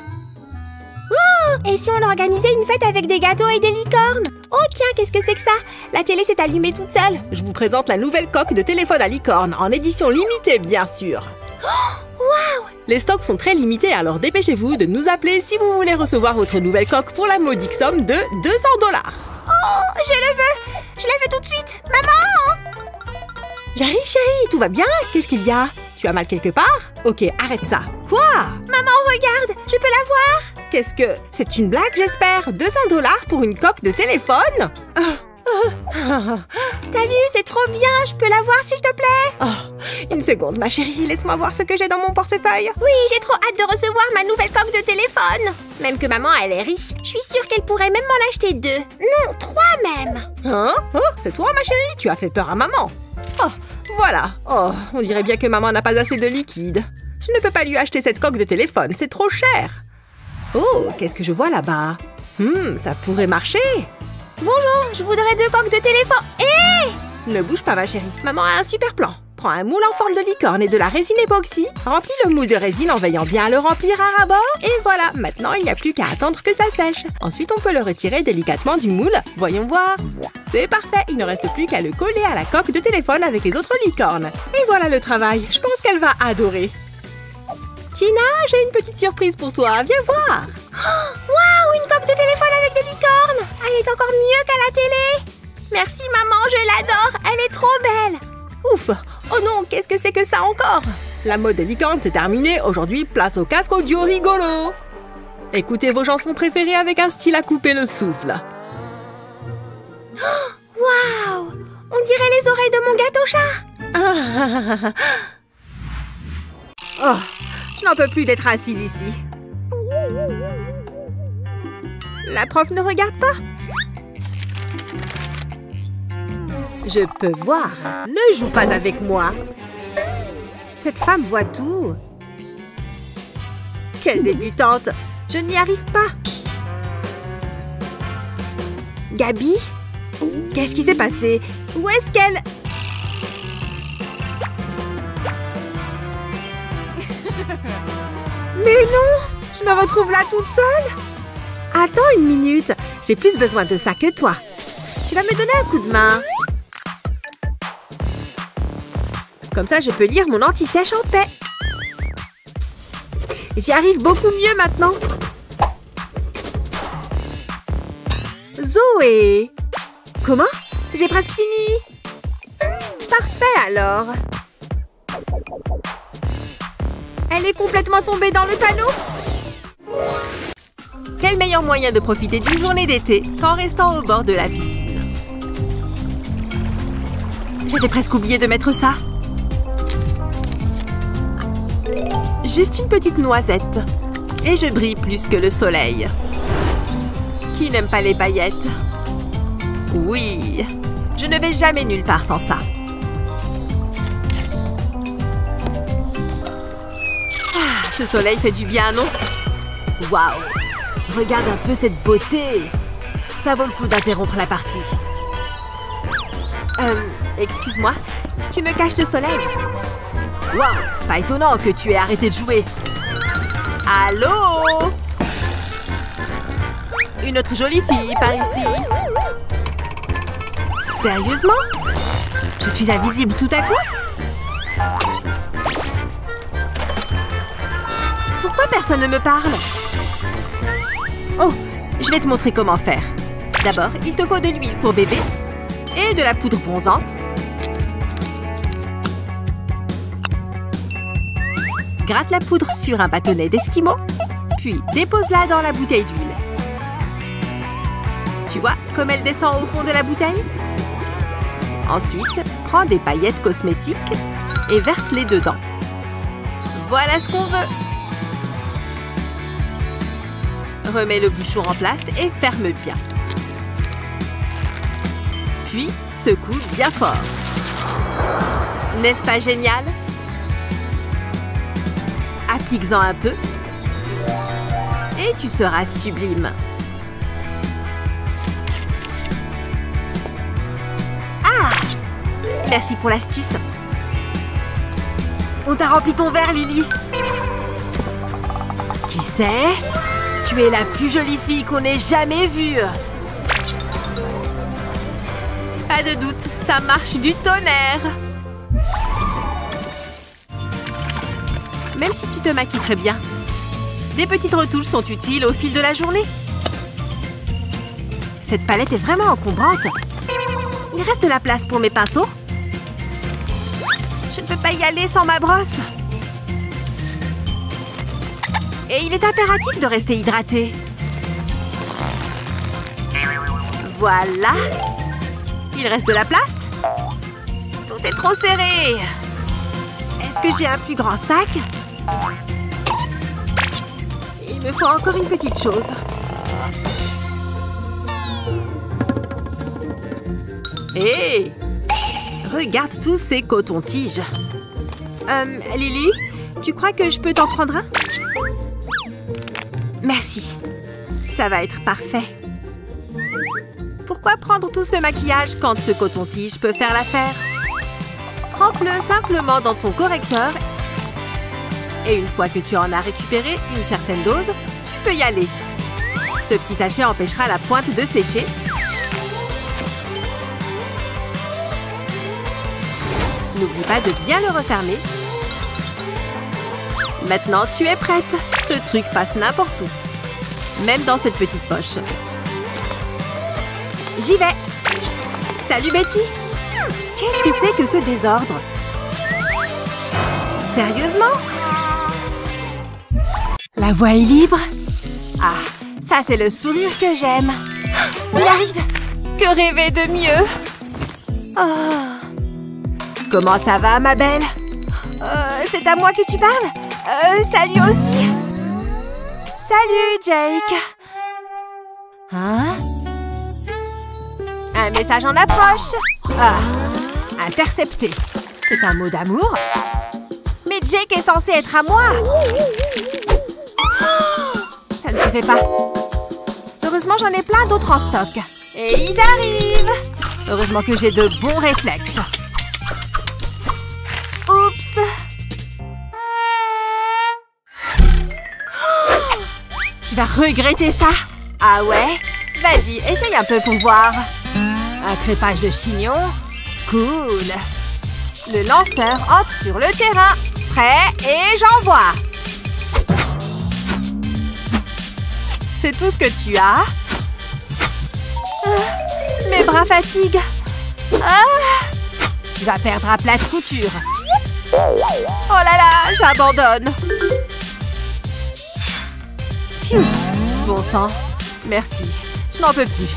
Oh, et si on organisait une fête avec des gâteaux et des licornes? Oh tiens, qu'est-ce que c'est que ça? La télé s'est allumée toute seule. Je vous présente la nouvelle coque de téléphone à licorne, en édition limitée bien sûr. Waouh! Les stocks sont très limités, alors dépêchez-vous de nous appeler si vous voulez recevoir votre nouvelle coque pour la modique somme de 200 $. Oh, je le veux! Je la veux tout de suite! Maman! J'arrive chérie, tout va bien? Qu'est-ce qu'il y a? Tu as mal quelque part? Ok, arrête ça. Quoi? Maman, regarde! Je peux la voir? Qu'est-ce que... C'est une blague, j'espère? 200 $ pour une coque de téléphone? T'as vu, c'est trop bien! Je peux la voir, s'il te plaît? Oh, une seconde, ma chérie. Laisse-moi voir ce que j'ai dans mon portefeuille. Oui, j'ai trop hâte de recevoir ma nouvelle coque de téléphone. Même que maman, elle est riche. Je suis sûre qu'elle pourrait même m'en acheter 2. Non, 3 même. Hein? Oh, c'est toi, ma chérie? Tu as fait peur à maman. Oh, voilà. Oh, on dirait bien que maman n'a pas assez de liquide. Je ne peux pas lui acheter cette coque de téléphone, c'est trop cher. Oh, qu'est-ce que je vois là-bas? Ça pourrait marcher. Bonjour, je voudrais 2 coques de téléphone. Hé! Ne bouge pas, ma chérie. Maman a un super plan. Prends un moule en forme de licorne et de la résine époxy. Remplis le moule de résine en veillant bien à le remplir à ras-bord. Et voilà, maintenant il n'y a plus qu'à attendre que ça sèche. Ensuite, on peut le retirer délicatement du moule. Voyons voir. C'est parfait, il ne reste plus qu'à le coller à la coque de téléphone avec les autres licornes. Et voilà le travail. Je pense qu'elle va adorer. Tina, j'ai une petite surprise pour toi. Viens voir. Waouh, une coque de téléphone avec des licornes. Elle est encore mieux qu'à la télé. Merci maman, je l'adore. Elle est trop belle. Ouf! Oh non, qu'est-ce que c'est que ça encore? La mode des licornes, c'est terminé. Aujourd'hui, place au casque audio rigolo. Écoutez vos chansons préférées avec un style à couper le souffle. Waouh! On dirait les oreilles de mon gâteau-chat. Oh, je n'en peux plus d'être assise ici. La prof ne regarde pas. Je peux voir. Ne joue pas avec moi. Cette femme voit tout. Quelle débutante. Je n'y arrive pas. Gabi? Qu'est-ce qui s'est passé? Où est-ce qu'elle... Mais non! Je me retrouve là toute seule. Attends une minute. J'ai plus besoin de ça que toi. Tu vas me donner un coup de main. Comme ça, je peux lire mon anti-sèche en paix. J'y arrive beaucoup mieux maintenant. Zoé! Comment? J'ai presque fini. Parfait alors. Elle est complètement tombée dans le panneau. Quel meilleur moyen de profiter d'une journée d'été qu'en restant au bord de la piscine? J'avais presque oublié de mettre ça. Juste une petite noisette. Et je brille plus que le soleil. Qui n'aime pas les paillettes? Oui, je ne vais jamais nulle part sans ça. Ah, ce soleil fait du bien, non? Waouh! Regarde un peu cette beauté! Ça vaut le coup d'interrompre la partie. Excuse-moi, tu me caches le soleil? Waouh! Pas étonnant que tu aies arrêté de jouer. Allô? Une autre jolie fille par ici. Sérieusement? Je suis invisible tout à coup? Pourquoi personne ne me parle? Oh, je vais te montrer comment faire. D'abord, il te faut de l'huile pour bébé et de la poudre bronzante. Gratte la poudre sur un bâtonnet d'esquimau, puis dépose-la dans la bouteille d'huile. Tu vois comme elle descend au fond de la bouteille? Ensuite, prends des paillettes cosmétiques et verse-les dedans. Voilà ce qu'on veut. Remets le bouchon en place et ferme bien. puis secoue bien fort. N'est-ce pas génial? Applique-en un peu. Et tu seras sublime. Ah! Merci pour l'astuce. On t'a rempli ton verre, Lily. Qui sait? Tu es la plus jolie fille qu'on ait jamais vue. Pas de doute, ça marche du tonnerre. Même si tu te maquilles très bien, des petites retouches sont utiles au fil de la journée. Cette palette est vraiment encombrante. Il reste de la place pour mes pinceaux. Je ne peux pas y aller sans ma brosse. Et il est impératif de rester hydraté. Voilà. Il reste de la place. Tout est trop serré. Est-ce que j'ai un plus grand sac? Il me faut encore une petite chose. Hé! Regarde tous ces cotons-tiges. Lily, tu crois que je peux t'en prendre un? Merci. Ça va être parfait. Pourquoi prendre tout ce maquillage quand ce coton-tige peut faire l'affaire? Trempe-le simplement dans ton correcteur. Et une fois que tu en as récupéré une certaine dose, tu peux y aller. Ce petit sachet empêchera la pointe de sécher. N'oublie pas de bien le refermer. Maintenant, tu es prête. Ce truc passe n'importe où. Même dans cette petite poche. J'y vais. Salut Betty. Qu'est-ce que c'est que ce désordre? Sérieusement? La voie est libre. Ah, ça c'est le sourire que j'aime. Il arrive. Que rêver de mieux? Oh. Comment ça va, ma belle? C'est à moi que tu parles? Salut aussi. Salut, Jake. Hein? Un message en approche. Ah, intercepté. C'est un mot d'amour? Mais Jake est censé être à moi. Ça ne se fait pas. Heureusement, j'en ai plein d'autres en stock. Et ils arrivent. Heureusement que j'ai de bons réflexes. Oups. Tu vas regretter ça. Ah ouais? Vas-y, essaye un peu pour voir. Un crépage de chignon. Cool. Le lanceur entre sur le terrain. Prêt et j'envoie. C'est tout ce que tu as? Mes bras fatiguent. Ah. Tu vas perdre à plate couture. Oh là là, j'abandonne. Pfiou. Bon sang. Merci. Je n'en peux plus.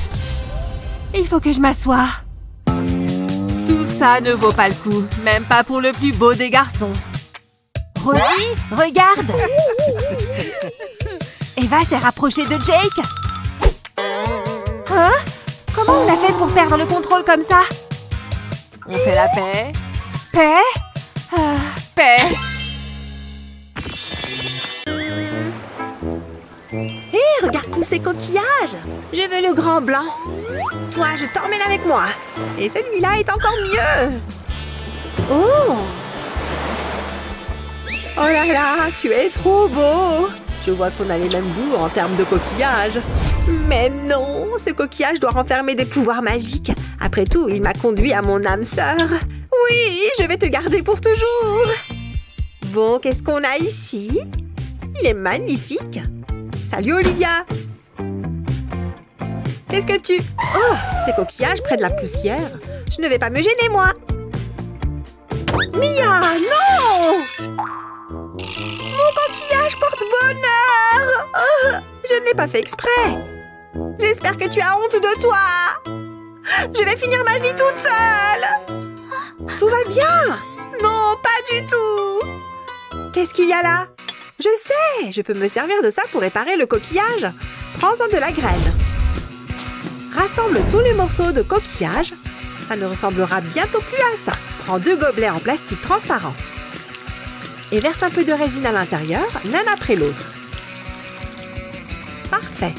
Il faut que je m'assoie. Tout ça ne vaut pas le coup. Même pas pour le plus beau des garçons. Rosie, regarde. Eva s'est rapprochée de Jake. Hein? Comment on a fait pour perdre le contrôle comme ça? On fait la paix. Paix? Paix. Hé, regarde tous ces coquillages. Je veux le grand blanc. Toi, je t'emmène avec moi. Et celui-là est encore mieux. Oh! Oh là là, tu es trop beau. Je vois qu'on a les mêmes goûts en termes de coquillages. Mais non, ce coquillage doit renfermer des pouvoirs magiques. Après tout, il m'a conduit à mon âme sœur. Oui, je vais te garder pour toujours. Bon, qu'est-ce qu'on a ici? Il est magnifique. Salut Olivia. Qu'est-ce que tu... Oh, ces coquillages près de la poussière. Je ne vais pas me gêner, moi. Mia, non! Mon coquillage porte bonheur. Oh, je ne l'ai pas fait exprès. J'espère que tu as honte de toi. Je vais finir ma vie toute seule. Tout va bien. Non, pas du tout. Qu'est-ce qu'il y a là? Je sais, je peux me servir de ça pour réparer le coquillage. Prends-en de la graine. Rassemble tous les morceaux de coquillage Ça ne ressemblera bientôt plus à ça. Prends 2 gobelets en plastique transparent. Et verse un peu de résine à l'intérieur, l'un après l'autre. Parfait.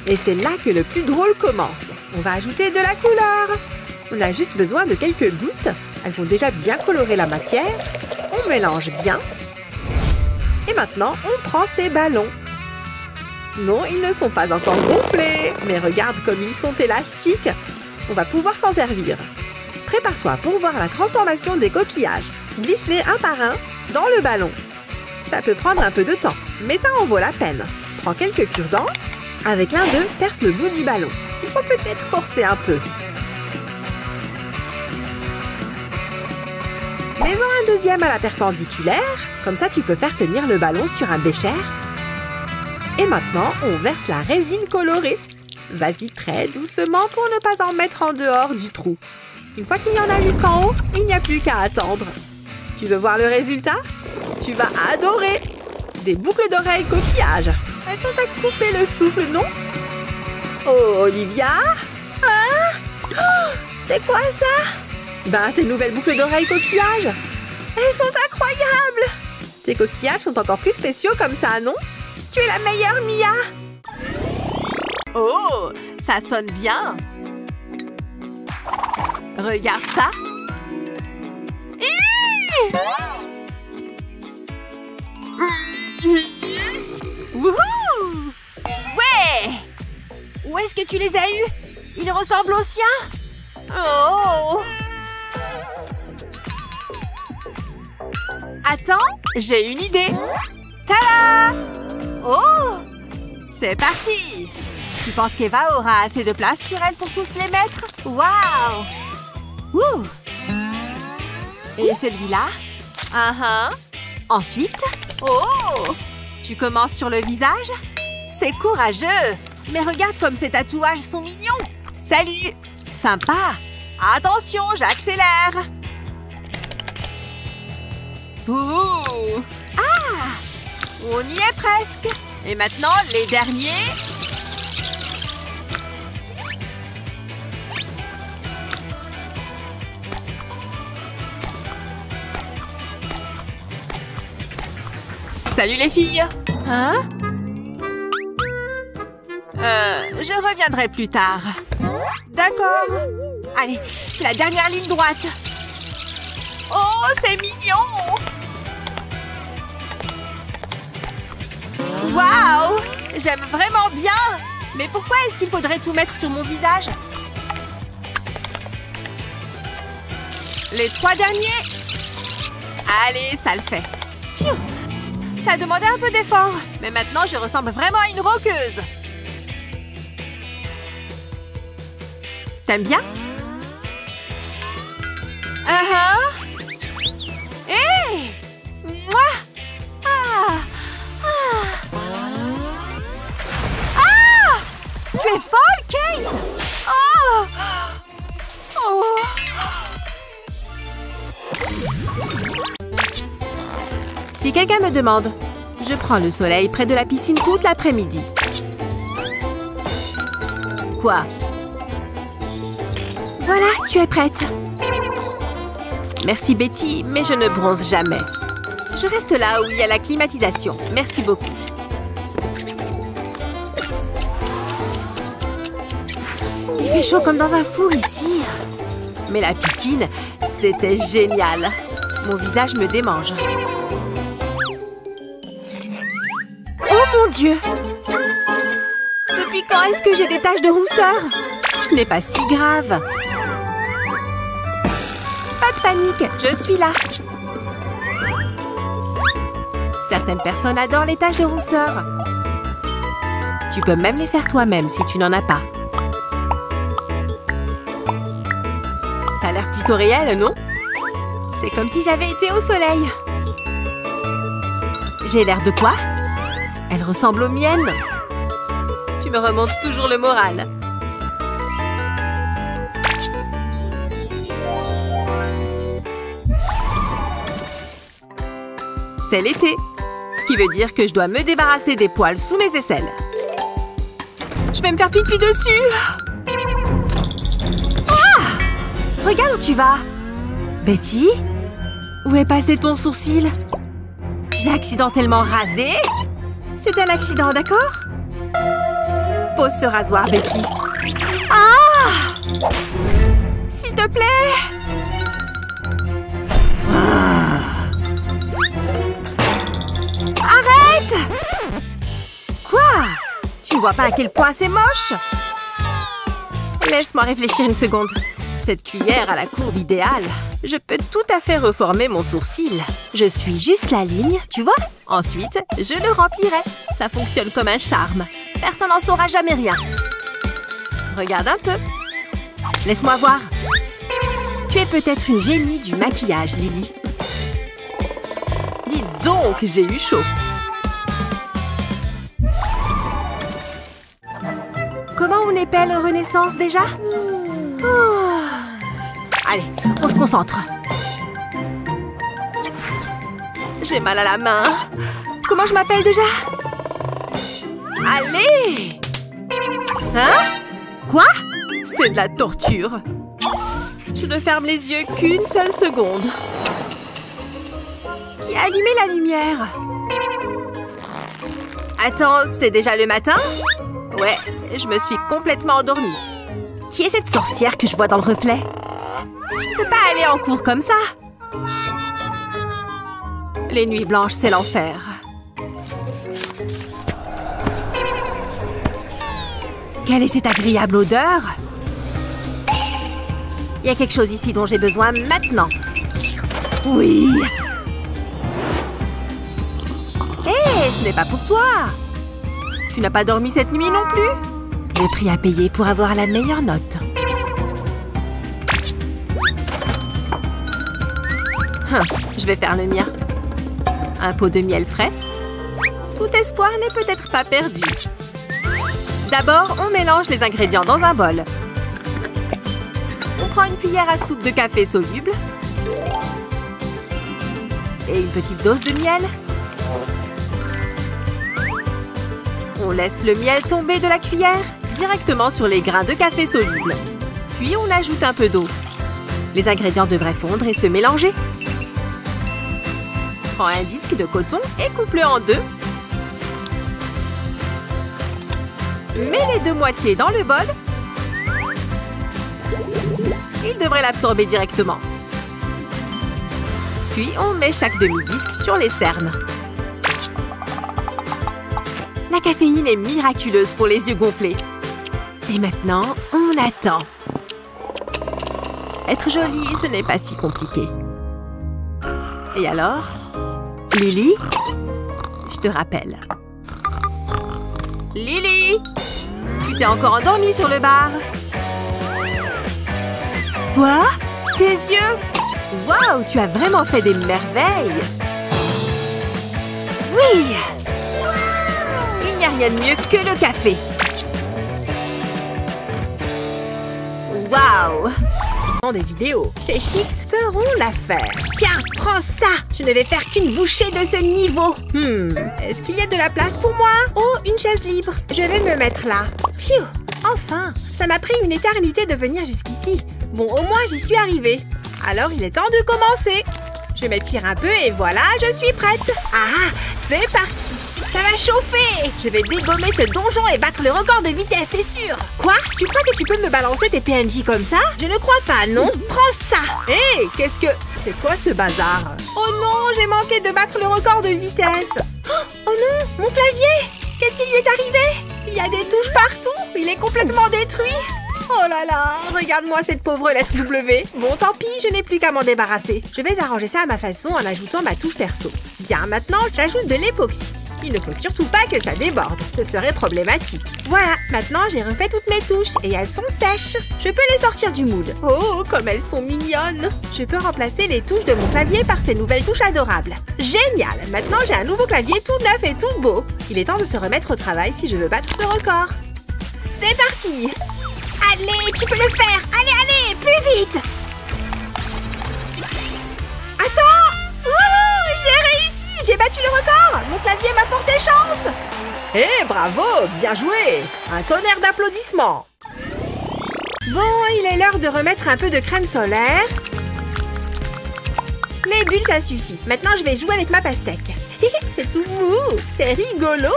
Et c'est là que le plus drôle commence. On va ajouter de la couleur. On a juste besoin de quelques gouttes. Elles vont déjà bien colorer la matière. On mélange bien. Et maintenant, on prend ces ballons. Non, ils ne sont pas encore gonflés. Mais regarde comme ils sont élastiques. On va pouvoir s'en servir. Prépare-toi pour voir la transformation des coquillages. Glisse-les un par un dans le ballon. Ça peut prendre un peu de temps, mais ça en vaut la peine. Prends quelques cure-dents. Avec l'un d'eux, perce le bout du ballon. Il faut peut-être forcer un peu. Mets-en un deuxième à la perpendiculaire. Comme ça, tu peux faire tenir le ballon sur un bécher. Et maintenant, on verse la résine colorée. Vas-y très doucement pour ne pas en mettre en dehors du trou. Une fois qu'il y en a jusqu'en haut, il n'y a plus qu'à attendre. Tu veux voir le résultat? Tu vas adorer! Des boucles d'oreilles coquillages. Elles sont à couper le souffle, non? Oh, Olivia? Hein? Oh, c'est quoi ça? Ben, tes nouvelles boucles d'oreilles coquillages. Elles sont incroyables! Tes coquillages sont encore plus spéciaux comme ça, non? Tu es la meilleure, Mia! Oh, ça sonne bien. Regarde ça. Wouhou! Ouais! Où est-ce que tu les as eus? Ils ressemblent aux siens? Oh! Attends, j'ai une idée. Tada! Oh! C'est parti! Tu penses qu'Eva aura assez de place sur elle pour tous les mettre? Waouh! Ouh! Et celui-là? Ensuite? Oh! Tu commences sur le visage? C'est courageux! Mais regarde comme ces tatouages sont mignons! Salut! Sympa! Attention, j'accélère! Ouh! Ah! On y est presque! Et maintenant, les derniers... Salut les filles! Hein? Je reviendrai plus tard. D'accord. Allez, c'est la dernière ligne droite. Oh, c'est mignon! Waouh! J'aime vraiment bien! Mais pourquoi est-ce qu'il faudrait tout mettre sur mon visage? Les 3 derniers! Allez, ça le fait. Pfiou! Ça demandait un peu d'effort. Mais maintenant, je ressemble vraiment à une roqueuse. T'aimes bien? Hé! Mouah! Ah! Ah! Ah! Tu es folle, Kate! Oh! Oh! Si quelqu'un me demande, je prends le soleil près de la piscine toute l'après-midi. Quoi? Voilà, tu es prête. Merci Betty, mais je ne bronze jamais. Je reste là où il y a la climatisation. Merci beaucoup. Il fait chaud comme dans un four ici. Mais la piscine, c'était génial. Mon visage me démange. Oh mon Dieu! Depuis quand est-ce que j'ai des taches de rousseur? Ce n'est pas si grave. Pas de panique, je suis là. Certaines personnes adorent les taches de rousseur. Tu peux même les faire toi-même si tu n'en as pas. Ça a l'air plutôt réel, non? C'est comme si j'avais été au soleil. J'ai l'air de quoi? Elles ressemblent aux miennes. Tu me remontes toujours le moral. C'est l'été, ce qui veut dire que je dois me débarrasser des poils sous mes aisselles. Je vais me faire pipi dessus. Ah! Regarde où tu vas. Betty? Où est passé ton sourcil? Je l'ai accidentellement rasé? C'est un accident, d'accord? Pose ce rasoir, Betty. Ah! S'il te plaît! Arrête! Quoi? Tu ne vois pas à quel point c'est moche? Laisse-moi réfléchir une seconde. Cette cuillère a la courbe idéale. Je peux tout à fait reformer mon sourcil. Je suis juste la ligne, tu vois? Ensuite, je le remplirai. Ça fonctionne comme un charme. Personne n'en saura jamais rien. Regarde un peu. Laisse-moi voir. Tu es peut-être une génie du maquillage, Lily. Dis donc, j'ai eu chaud. Comment on épelle Renaissance déjà? Oh. Allez, on se concentre. J'ai mal à la main. Comment je m'appelle déjà? Allez! Hein? Quoi? C'est de la torture. Je ne ferme les yeux qu'une seule seconde. Qui a allumé la lumière? Attends, c'est déjà le matin? Ouais, je me suis complètement endormie. Qui est cette sorcière que je vois dans le reflet? Je peux pas aller en cours comme ça. Les nuits blanches, c'est l'enfer. Quelle est cette agréable odeur? Il y a quelque chose ici dont j'ai besoin maintenant. Oui. Hé, ce n'est pas pour toi. Tu n'as pas dormi cette nuit non plus? Le prix à payer pour avoir la meilleure note. Je vais faire le mien. Un pot de miel frais. Tout espoir n'est peut-être pas perdu. D'abord, on mélange les ingrédients dans un bol. On prend une cuillère à soupe de café soluble. Et une petite dose de miel. On laisse le miel tomber de la cuillère directement sur les grains de café soluble. Puis on ajoute un peu d'eau. Les ingrédients devraient fondre et se mélanger. Prends un disque de coton et coupe-le en deux. Mets les deux moitiés dans le bol. Il devrait l'absorber directement. Puis on met chaque demi-disque sur les cernes. La caféine est miraculeuse pour les yeux gonflés. Et maintenant, on attend. Être jolie, ce n'est pas si compliqué. Et alors? Lily? Je te rappelle. Lily! Tu t'es encore endormie sur le bar. Quoi? Tes yeux? Waouh, tu as vraiment fait des merveilles! Oui! Il n'y a rien de mieux que le café. Waouh! Des vidéos. Ces chics feront l'affaire. Tiens, prends ça! Je ne vais faire qu'une bouchée de ce niveau. Est-ce qu'il y a de la place pour moi? Oh, une chaise libre. Je vais me mettre là. Pfiou! Enfin! Ça m'a pris une éternité de venir jusqu'ici. Bon, au moins, j'y suis arrivée. Alors, il est temps de commencer. Je m'étire un peu et voilà, je suis prête. Ah! C'est parti! Ça va chauffer! Je vais dégommer ce donjon et battre le record de vitesse, c'est sûr! Quoi? Tu crois que tu peux me balancer tes PNJ comme ça? Je ne crois pas, non? Prends ça! Hé! Qu'est-ce que... C'est quoi ce bazar? Oh non! J'ai manqué de battre le record de vitesse! Oh non! Mon clavier! Qu'est-ce qui lui est arrivé? Il y a des touches partout! Il est complètement détruit! Oh là là! Regarde-moi cette pauvre lettre W! Bon, tant pis, je n'ai plus qu'à m'en débarrasser. Je vais arranger ça à ma façon en ajoutant ma touche perso. Bien, maintenant, j'ajoute de l'époxy. Il ne faut surtout pas que ça déborde, ce serait problématique. Voilà, maintenant j'ai refait toutes mes touches et elles sont sèches. Je peux les sortir du moule. Oh, comme elles sont mignonnes! Je peux remplacer les touches de mon clavier par ces nouvelles touches adorables. Génial! Maintenant j'ai un nouveau clavier tout neuf et tout beau. Il est temps de se remettre au travail si je veux battre ce record. C'est parti! Allez, tu peux le faire! Allez, allez, plus vite! Attends! Wouhou! J'ai réussi! J'ai battu le record! Mon clavier m'a porté chance! Hé, bravo! Bien joué! Un tonnerre d'applaudissements! Bon, il est l'heure de remettre un peu de crème solaire. Les bulles, ça suffit. Maintenant, je vais jouer avec ma pastèque. C'est tout mou. C'est rigolo.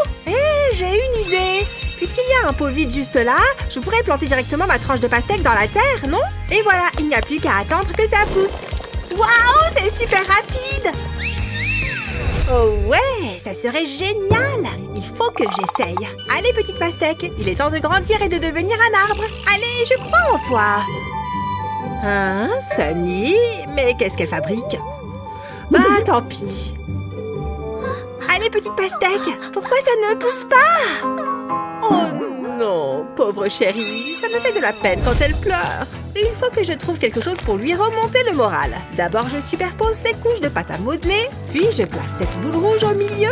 J'ai une idée. Puisqu'il y a un pot vide juste là, je pourrais planter directement ma tranche de pastèque dans la terre, non? Et voilà, il n'y a plus qu'à attendre que ça pousse. Waouh, c'est super rapide. Oh ouais, ça serait génial. Il faut que j'essaye. Allez, petite pastèque, il est temps de grandir et de devenir un arbre. Allez, je crois en toi. Hein, Sunny? Mais qu'est-ce qu'elle fabrique? Bah, tant pis. Allez, petite pastèque, pourquoi ça ne pousse pas? Oh non, pauvre chérie, ça me fait de la peine quand elle pleure. Il faut que je trouve quelque chose pour lui remonter le moral. D'abord, je superpose ces couches de pâte à modeler, puis je place cette boule rouge au milieu.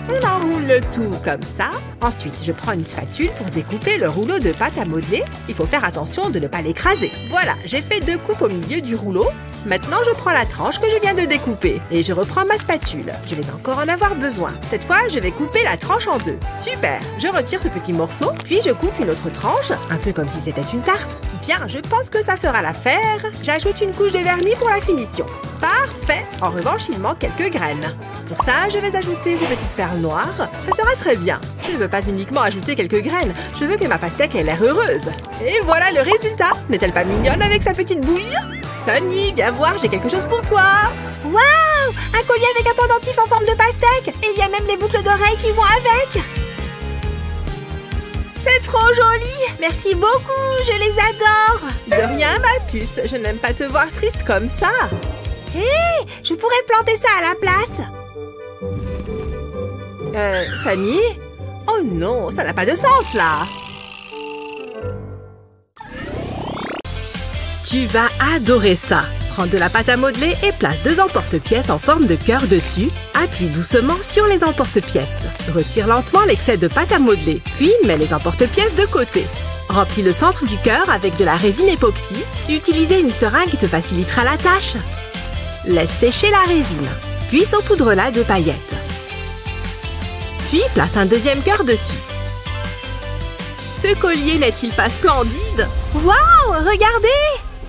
On enroule le tout comme ça. Ensuite, je prends une spatule pour découper le rouleau de pâte à modeler. Il faut faire attention de ne pas l'écraser. Voilà, j'ai fait 2 coupes au milieu du rouleau. Maintenant, je prends la tranche que je viens de découper et je reprends ma spatule. Je vais encore en avoir besoin. Cette fois, je vais couper la tranche en 2. Super! Je retire ce petit morceau, puis je coupe une autre tranche, un peu comme si c'était une tarte. Bien, je pense que ça fera l'affaire. J'ajoute une couche de vernis pour la finition. Parfait! En revanche, il manque quelques graines. Pour ça, je vais ajouter ces petites perles noires. Ça sera très bien. Je ne veux pas uniquement ajouter quelques graines. Je veux que ma pastèque ait l'air heureuse. Et voilà le résultat. N'est-elle pas mignonne avec sa petite bouille? Sunny, viens voir, j'ai quelque chose pour toi. Waouh! Un collier avec un pendentif en forme de pastèque. Et il y a même les boucles d'oreilles qui vont avec. C'est trop joli. Merci beaucoup, je les adore. De rien, ma puce. Je n'aime pas te voir triste comme ça. Hé, je pourrais planter ça à la place. Sunny? Oh non, ça n'a pas de sens, là. Tu vas adorer ça. Prends de la pâte à modeler et place 2 emporte-pièces en forme de cœur dessus. Appuie doucement sur les emporte-pièces. Retire lentement l'excès de pâte à modeler, puis mets les emporte-pièces de côté. Remplis le centre du cœur avec de la résine époxy. Utilisez une seringue te facilitera la tâche. Laisse sécher la résine, puis saupoudre-la de paillettes. Puis place un deuxième cœur dessus. Ce collier n'est-il pas splendide? Waouh, regardez!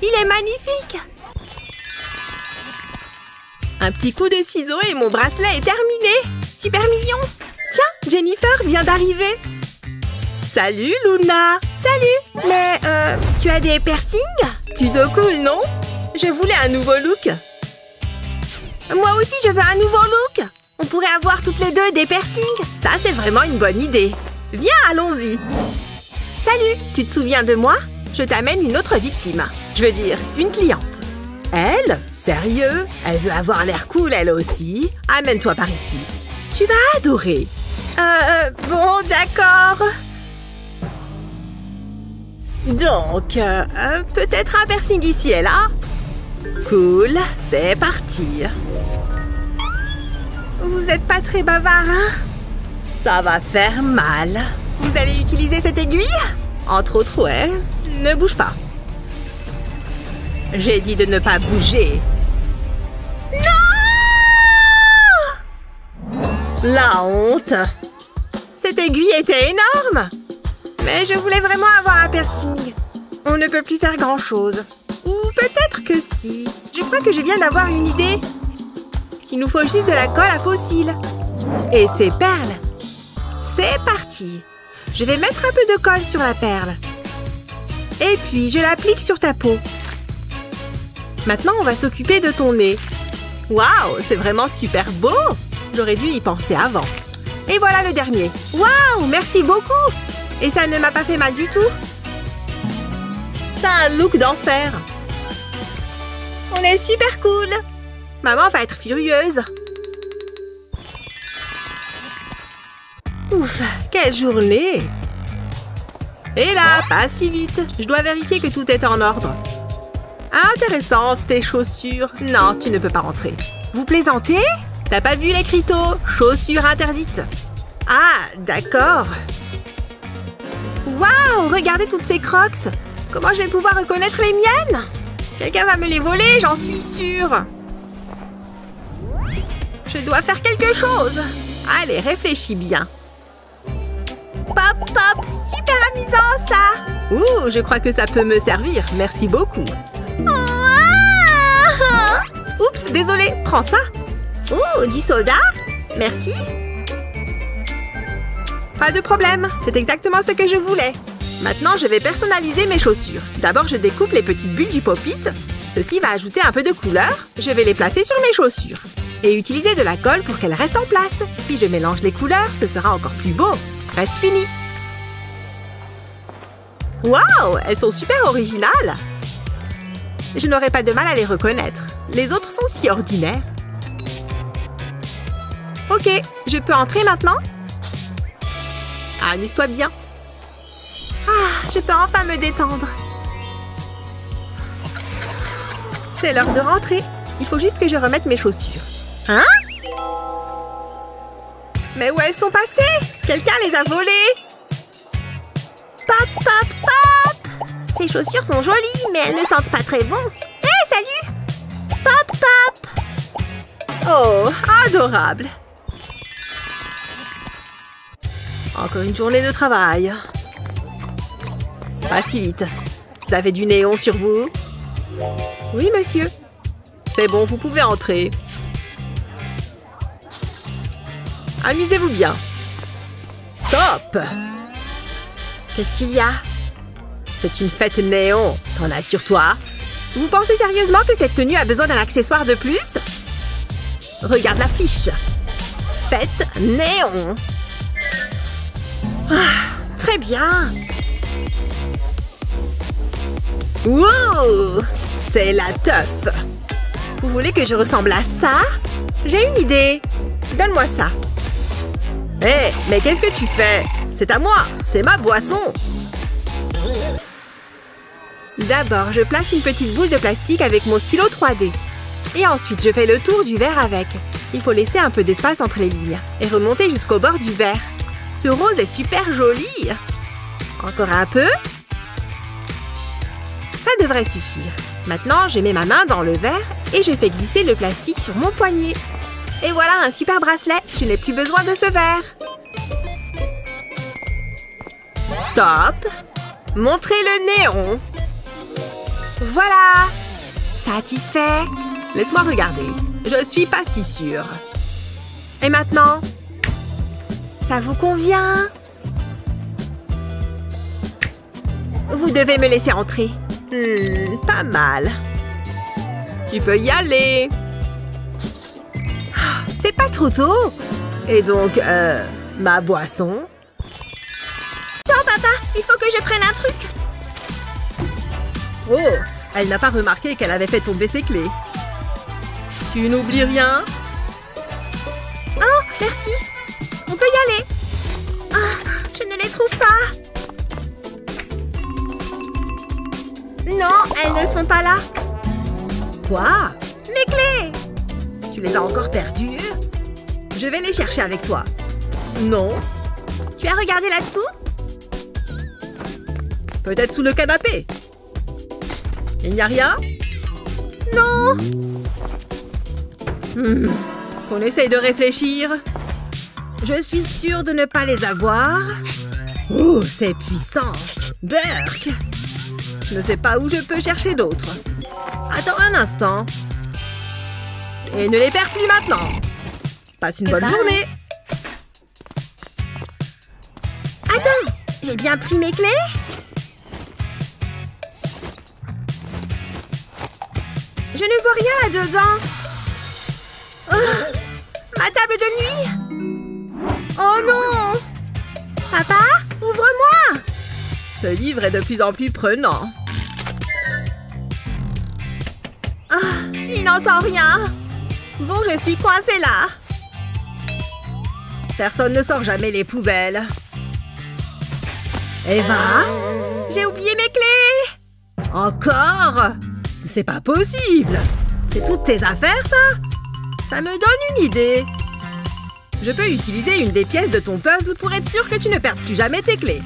Il est magnifique! Un petit coup de ciseau et mon bracelet est terminé. Super mignon. Tiens, Jennifer vient d'arriver. Salut, Luna. Salut. Mais, tu as des piercings? Plutôt cool, non? Je voulais un nouveau look. Moi aussi, je veux un nouveau look. On pourrait avoir toutes les deux des piercings. Ça, c'est vraiment une bonne idée. Viens, allons-y. Salut, tu te souviens de moi? Je t'amène une autre victime. Je veux dire, une cliente. Elle? Sérieux? Elle veut avoir l'air cool, elle aussi. Amène-toi par ici. Tu vas adorer. Bon, d'accord. Donc, peut-être un piercing ici et là? Cool, c'est parti. Vous êtes pas très bavard, hein? Ça va faire mal. Vous allez utiliser cette aiguille? Entre autres, ouais. Ne bouge pas. J'ai dit de ne pas bouger. Non! La honte. Cette aiguille était énorme. Mais je voulais vraiment avoir un piercing. On ne peut plus faire grand-chose. Ou peut-être que si. Je crois que je viens d'avoir une idée. Il nous faut juste de la colle à fossiles. Et ces perles. C'est parti. Je vais mettre un peu de colle sur la perle. Et puis, je l'applique sur ta peau. Maintenant, on va s'occuper de ton nez. Waouh, c'est vraiment super beau. J'aurais dû y penser avant. Et voilà le dernier. Waouh, merci beaucoup. Et ça ne m'a pas fait mal du tout. T'as un look d'enfer. On est super cool. Maman va être furieuse. Ouf, quelle journée. Et là, pas si vite. Je dois vérifier que tout est en ordre. Intéressant, tes chaussures. Non, tu ne peux pas rentrer. Vous plaisantez? T'as pas vu l'écriteau? Chaussures interdites. Ah, d'accord. Waouh, regardez toutes ces crocs. Comment je vais pouvoir reconnaître les miennes? Quelqu'un va me les voler, j'en suis sûre. Je dois faire quelque chose. Allez, réfléchis bien. Pop, pop. Super amusant, ça. Ouh, je crois que ça peut me servir. Merci beaucoup. Oups, désolé. Prends ça. Ouh, du soda? Merci. Pas de problème. C'est exactement ce que je voulais. Maintenant, je vais personnaliser mes chaussures. D'abord, je découpe les petites bulles du Pop-It. Ceci va ajouter un peu de couleur. Je vais les placer sur mes chaussures. Et utiliser de la colle pour qu'elles restent en place. Si je mélange les couleurs, ce sera encore plus beau. Presque fini. Waouh, elles sont super originales. Je n'aurai pas de mal à les reconnaître. Les autres sont si ordinaires. Ok, je peux entrer maintenant? Amuse-toi bien. Ah, je peux enfin me détendre. C'est l'heure de rentrer. Il faut juste que je remette mes chaussures. Hein? Mais où elles sont passées? Quelqu'un les a volées. Pop, pop, pop. Ces chaussures sont jolies, mais elles ne sentent pas très bon. Hé, salut! Pop, pop. Oh, adorable. Encore une journée de travail. Pas si vite. Vous avez du néon sur vous? Oui, monsieur. C'est bon, vous pouvez entrer. Amusez-vous bien. Stop! Qu'est-ce qu'il y a? C'est une fête néon. T'en as sur toi? Vous pensez sérieusement que cette tenue a besoin d'un accessoire de plus? Regarde l'affiche. Fête néon. Ah, très bien. Wow! C'est la teuf. Vous voulez que je ressemble à ça? J'ai une idée. Donne-moi ça. Hé, mais qu'est-ce que tu fais? C'est à moi. C'est ma boisson. D'abord, je place une petite boule de plastique avec mon stylo 3D. Et ensuite, je fais le tour du verre avec. Il faut laisser un peu d'espace entre les lignes et remonter jusqu'au bord du verre. Ce rose est super joli. Encore un peu. Ça devrait suffire. Maintenant, je mets ma main dans le verre et je fais glisser le plastique sur mon poignet. Et voilà un super bracelet. Je n'ai plus besoin de ce verre. Stop. Montrez le néon. Voilà. Satisfait? Laisse-moi regarder. Je suis pas si sûre. Et maintenant? Ça vous convient? Vous devez me laisser entrer. Pas mal. Tu peux y aller. C'est pas trop tôt. Et donc, ma boisson? Attends, papa, il faut que je prenne un truc. Oh, elle n'a pas remarqué qu'elle avait fait tomber ses clés. Tu n'oublies rien? Oh, merci. On peut y aller. Ah, je ne les trouve pas. Non, elles ne sont pas là. Quoi? Mes clés. Tu les as encore perdues? Je vais les chercher avec toi. Non. Tu as regardé là-dessous? Peut-être sous le canapé. Il n'y a rien? Non. On essaye de réfléchir. Je suis sûre de ne pas les avoir. Oh, c'est puissant. Berk. Je ne sais pas où je peux chercher d'autres. Attends un instant. Et ne les perds plus maintenant. Passe une bonne journée. Attends, j'ai bien pris mes clés? Je ne vois rien là-dedans. Oh, ma table de nuit. Oh non. Papa, ouvre-moi. Ce livre est de plus en plus prenant. Oh, il n'entend rien. Bon, je suis coincée là. Personne ne sort jamais les poubelles. Eva? J'ai oublié mes clés. Encore? C'est pas possible. C'est toutes tes affaires, ça? Ça me donne une idée. Je peux utiliser une des pièces de ton puzzle pour être sûre que tu ne perds plus jamais tes clés.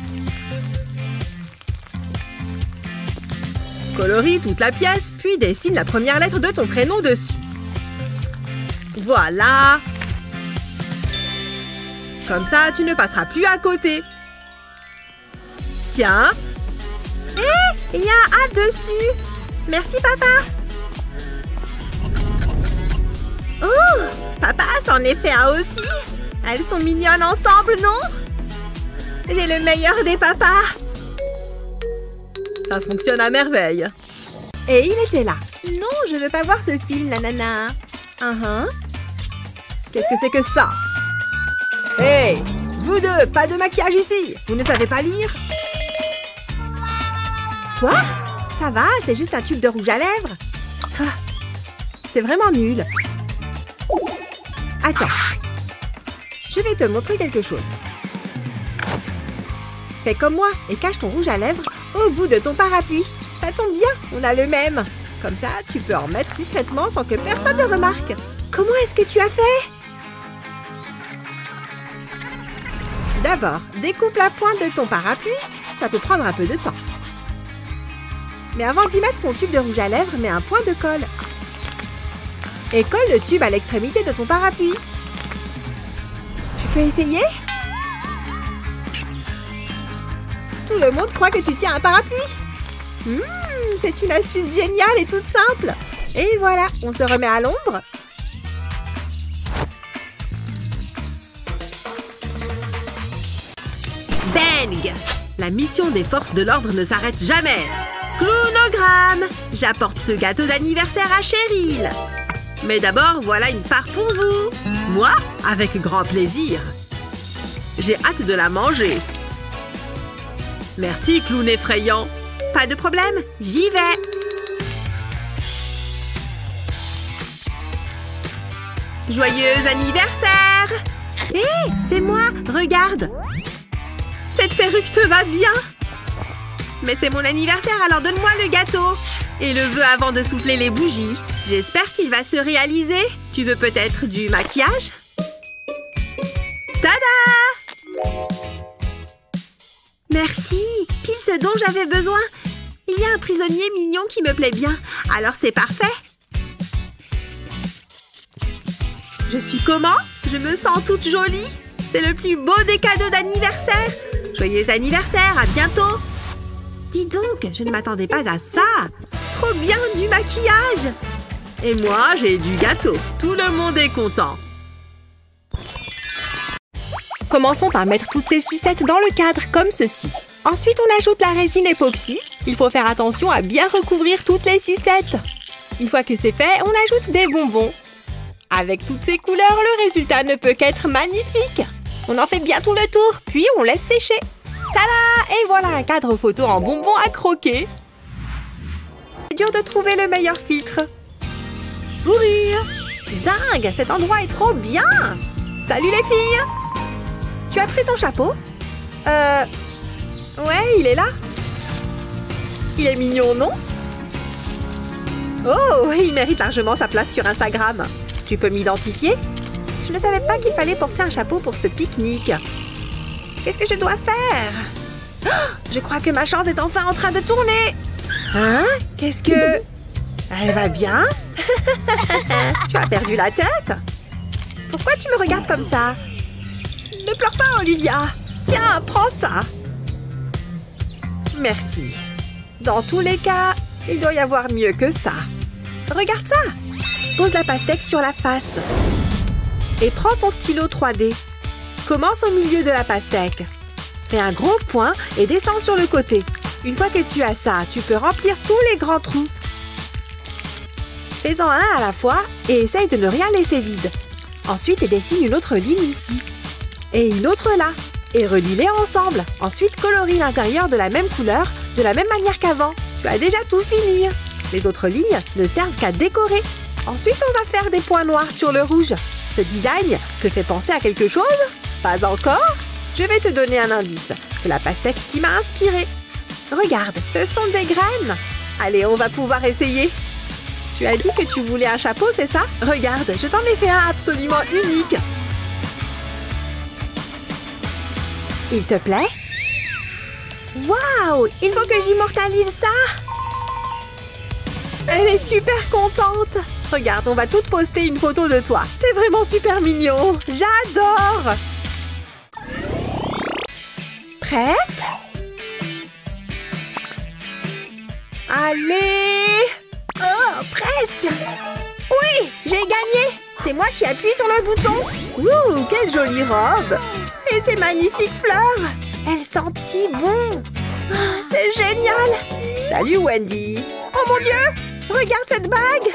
Colorie toute la pièce, puis dessine la première lettre de ton prénom dessus. Voilà. Comme ça, tu ne passeras plus à côté. Tiens. Hé, il y a un hâte dessus. Merci, papa. Oh, papa s'en est fait un aussi. Elles sont mignonnes ensemble, non? J'ai le meilleur des papas. Ça fonctionne à merveille. Et il était là. Non, je veux pas voir ce film, nanana. Qu'est-ce que c'est que ça? Hey, vous deux, pas de maquillage ici. Vous ne savez pas lire? Quoi? Ça va, c'est juste un tube de rouge à lèvres. C'est vraiment nul. Attends. Je vais te montrer quelque chose. Fais comme moi et cache ton rouge à lèvres au bout de ton parapluie. Ça tombe bien, on a le même. Comme ça, tu peux en mettre discrètement sans que personne ne remarque. Comment est-ce que tu as fait? D'abord, découpe la pointe de ton parapluie. Ça peut prendre un peu de temps. Mais avant d'y mettre ton tube de rouge à lèvres, mets un point de colle. Et colle le tube à l'extrémité de ton parapluie. Tu peux essayer? Tout le monde croit que tu tiens un parapluie. C'est une astuce géniale et toute simple. Et voilà, on se remet à l'ombre. Bang! La mission des forces de l'ordre ne s'arrête jamais. Clownogramme! J'apporte ce gâteau d'anniversaire à Cheryl. Mais d'abord, voilà une part pour vous. Moi, avec grand plaisir. J'ai hâte de la manger. Merci, clown effrayant. Pas de problème, j'y vais. Joyeux anniversaire! Hé, c'est moi, regarde. Cette perruque te va bien. Mais c'est mon anniversaire, alors donne-moi le gâteau. Et le vœu avant de souffler les bougies. J'espère qu'il va se réaliser. Tu veux peut-être du maquillage? Tada! Merci, pile ce dont j'avais besoin. Il y a un prisonnier mignon qui me plaît bien, alors c'est parfait. Je suis comment? Je me sens toute jolie. C'est le plus beau des cadeaux d'anniversaire. Joyeux anniversaire, à bientôt. Dis donc, je ne m'attendais pas à ça. Trop bien, du maquillage. Et moi, j'ai du gâteau. Tout le monde est content. Commençons par mettre toutes ces sucettes dans le cadre, comme ceci. Ensuite, on ajoute la résine époxy. Il faut faire attention à bien recouvrir toutes les sucettes. Une fois que c'est fait, on ajoute des bonbons. Avec toutes ces couleurs, le résultat ne peut qu'être magnifique. On en fait bien tout le tour, puis on laisse sécher. Tada! Et voilà un cadre photo en bonbons à croquer. C'est dur de trouver le meilleur filtre. Sourire! Dingue, cet endroit est trop bien! Salut les filles! Tu as pris ton chapeau? Ouais, il est là. Il est mignon, non? Oh, il mérite largement sa place sur Instagram. Tu peux m'identifier? Je ne savais pas qu'il fallait porter un chapeau pour ce pique-nique. Qu'est-ce que je dois faire? Oh, je crois que ma chance est enfin en train de tourner. Hein? Qu'est-ce que... Elle va bien? Tu as perdu la tête? Pourquoi tu me regardes comme ça? Ne pleure pas, Olivia. Tiens, prends ça. Merci. Dans tous les cas, il doit y avoir mieux que ça. Regarde ça. Pose la pastèque sur la face. Et prends ton stylo 3D. Commence au milieu de la pastèque. Fais un gros point et descends sur le côté. Une fois que tu as ça, tu peux remplir tous les grands trous. Fais-en un à la fois et essaye de ne rien laisser vide. Ensuite, dessine une autre ligne ici. Et une autre là. Et relie-les ensemble. Ensuite, colorie l'intérieur de la même couleur, de la même manière qu'avant. Tu as déjà tout fini. Les autres lignes ne servent qu'à décorer. Ensuite, on va faire des points noirs sur le rouge. Ce design te fait penser à quelque chose? Pas encore? Je vais te donner un indice. C'est la pastèque qui m'a inspirée. Regarde, ce sont des graines. Allez, on va pouvoir essayer. Tu as dit que tu voulais un chapeau, c'est ça? Regarde, je t'en ai fait un absolument unique. Il te plaît? Waouh! Il faut que j'immortalise ça! Elle est super contente! Regarde, on va toutes poster une photo de toi. C'est vraiment super mignon! J'adore! Prête? Allez! Oh, presque! Oui, j'ai gagné! C'est moi qui appuie sur le bouton. Ouh, quelle jolie robe! Et ces magnifiques fleurs! Elles sentent si bon! Oh, c'est génial! Salut Wendy! Oh mon Dieu! Regarde cette bague!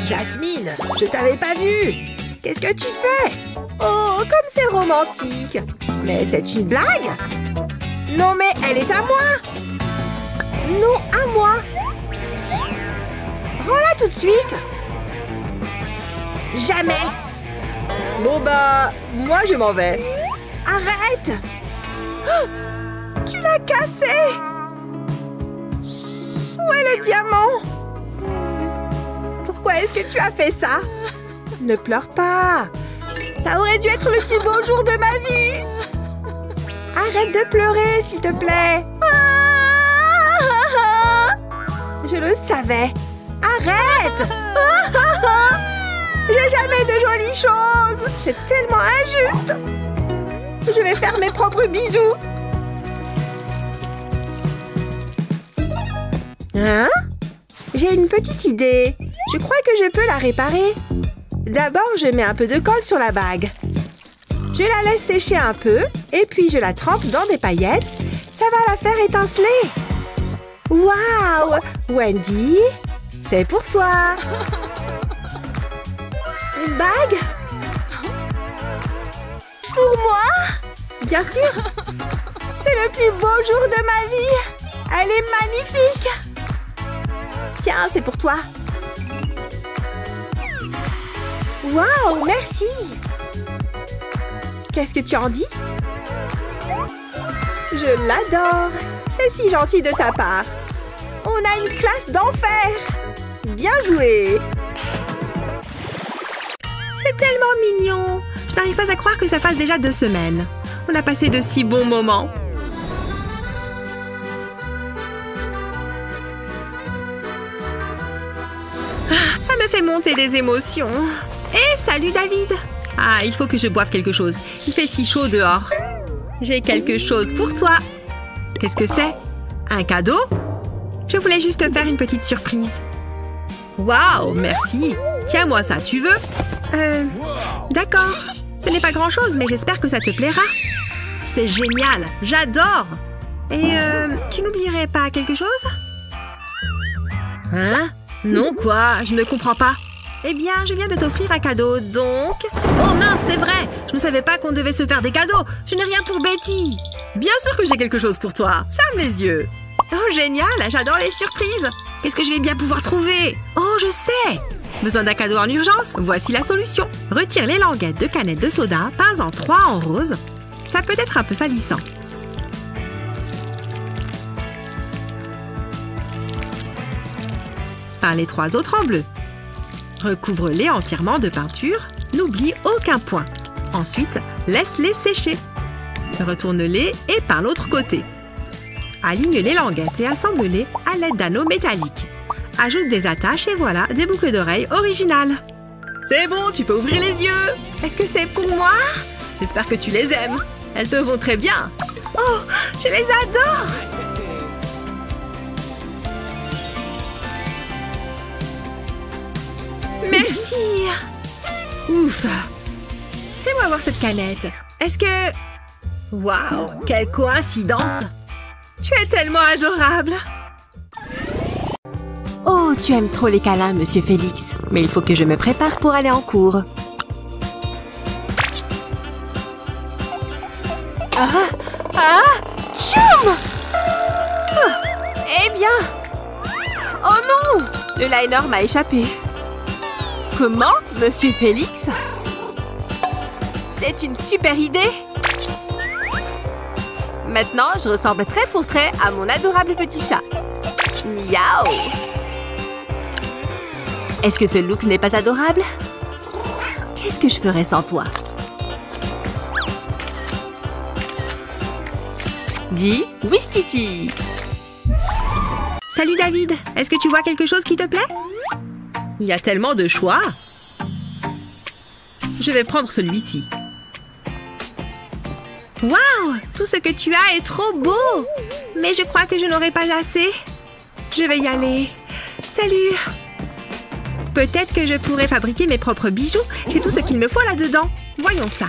Jasmine, je t'avais pas vue! Qu'est-ce que tu fais? Oh, comme c'est romantique! Mais c'est une blague? Non mais elle est à moi! Non, à moi! Rends-la tout de suite! Jamais! Bon bah, moi je m'en vais. Arrête! Oh, tu l'as cassé! Où est le diamant? Pourquoi est-ce que tu as fait ça? Ne pleure pas! Ça aurait dû être le plus beau jour de ma vie! Arrête de pleurer, s'il te plaît! Je le savais! Arrête! J'ai jamais de jolies choses! C'est tellement injuste! Je vais faire mes propres bijoux! Hein? J'ai une petite idée. Je crois que je peux la réparer. D'abord, je mets un peu de colle sur la bague. Je la laisse sécher un peu et puis je la trempe dans des paillettes. Ça va la faire étinceler. Waouh! Wendy, c'est pour toi. Une bague? Pour moi? Bien sûr. C'est le plus beau jour de ma vie. Elle est magnifique. Tiens, c'est pour toi. Waouh, merci. Qu'est-ce que tu en dis? Je l'adore. C'est si gentil de ta part. On a une classe d'enfer. Bien joué. C'est tellement mignon. Je n'arrive pas à croire que ça fasse déjà 2 semaines. On a passé de si bons moments. Ça me fait monter des émotions. Et salut David! Ah, il faut que je boive quelque chose. Il fait si chaud dehors. J'ai quelque chose pour toi. Qu'est-ce que c'est? Un cadeau? Je voulais juste te faire une petite surprise. Waouh, merci. Tiens-moi ça, tu veux? D'accord. Ce n'est pas grand-chose, mais j'espère que ça te plaira. C'est génial, j'adore. Et tu n'oublierais pas quelque chose? Hein? Non, quoi? Je ne comprends pas. Eh bien, je viens de t'offrir un cadeau, donc... Oh mince, c'est vrai! Je ne savais pas qu'on devait se faire des cadeaux. Je n'ai rien pour Betty. Bien sûr que j'ai quelque chose pour toi. Ferme les yeux. Oh, génial! J'adore les surprises. Qu'est-ce que je vais bien pouvoir trouver? Oh, je sais! Besoin d'un cadeau en urgence? Voici la solution. Retire les languettes de canettes de soda, peins-en 3 en rose. Ça peut être un peu salissant. Peins les 3 autres en bleu. Recouvre-les entièrement de peinture. N'oublie aucun point. Ensuite, laisse-les sécher. Retourne-les et peins l'autre côté. Aligne les languettes et assemble-les à l'aide d'anneaux métalliques. Ajoute des attaches et voilà, des boucles d'oreilles originales. C'est bon, tu peux ouvrir les yeux. Est-ce que c'est pour moi? J'espère que tu les aimes. Elles te vont très bien. Oh, je les adore. Merci. Ouf. Fais-moi voir cette canette. Est-ce que... Waouh, quelle coïncidence. Tu es tellement adorable. Oh, tu aimes trop les câlins, Monsieur Félix. Mais il faut que je me prépare pour aller en cours. Tchoum! Eh bien... Oh non! Le liner m'a échappé. Comment, Monsieur Félix? C'est une super idée! Maintenant, je ressemble trait pour trait à mon adorable petit chat. Miaou! Est-ce que ce look n'est pas adorable? Qu'est-ce que je ferais sans toi? Dis oui, Titi! Salut David! Est-ce que tu vois quelque chose qui te plaît? Il y a tellement de choix! Je vais prendre celui-ci. Waouh! Tout ce que tu as est trop beau! Mais je crois que je n'aurai pas assez. Je vais y aller. Salut. Peut-être que je pourrais fabriquer mes propres bijoux. J'ai tout ce qu'il me faut là-dedans. Voyons ça.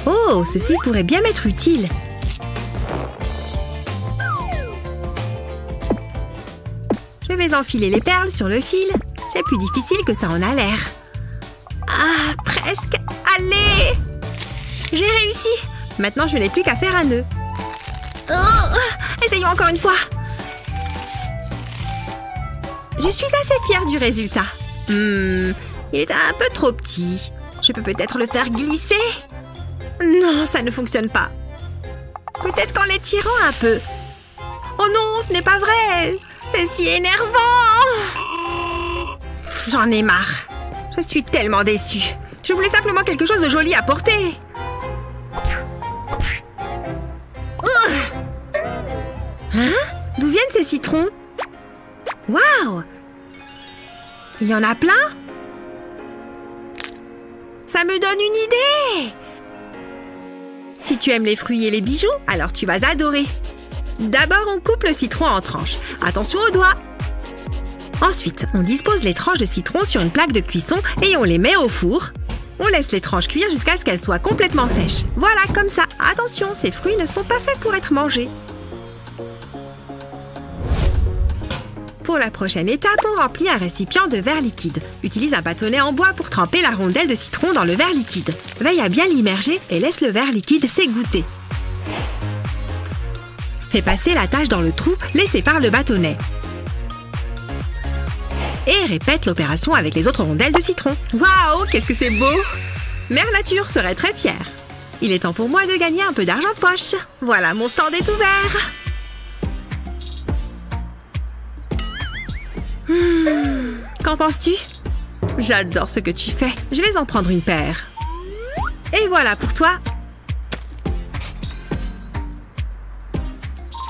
Oh, ceci pourrait bien m'être utile. Je vais enfiler les perles sur le fil. C'est plus difficile que ça en a l'air. Ah, presque. Allez! J'ai réussi. Maintenant, je n'ai plus qu'à faire un nœud. Oh, essayons encore une fois. Je suis assez fière du résultat. Il est un peu trop petit. Je peux peut-être le faire glisser. Non, ça ne fonctionne pas. Peut-être qu'en l'étirant un peu. Oh non, ce n'est pas vrai. C'est si énervant. J'en ai marre. Je suis tellement déçue. Je voulais simplement quelque chose de joli à porter. Hein? D'où viennent ces citrons? Waouh! Il y en a plein? Ça me donne une idée! Si tu aimes les fruits et les bijoux, alors tu vas adorer. D'abord, on coupe le citron en tranches. Attention aux doigts! Ensuite, on dispose les tranches de citron sur une plaque de cuisson et on les met au four. On laisse les tranches cuire jusqu'à ce qu'elles soient complètement sèches. Voilà, comme ça. Attention, ces fruits ne sont pas faits pour être mangés. Pour la prochaine étape, on remplit un récipient de verre liquide. Utilise un bâtonnet en bois pour tremper la rondelle de citron dans le verre liquide. Veille à bien l'immerger et laisse le verre liquide s'égoutter. Fais passer la tache dans le trou laissé par le bâtonnet. Et répète l'opération avec les autres rondelles de citron. Waouh, qu'est-ce que c'est beau! Mère Nature serait très fière. Il est temps pour moi de gagner un peu d'argent de poche. Voilà, mon stand est ouvert. Qu'en penses-tu? J'adore ce que tu fais. Je vais en prendre une paire. Et voilà pour toi.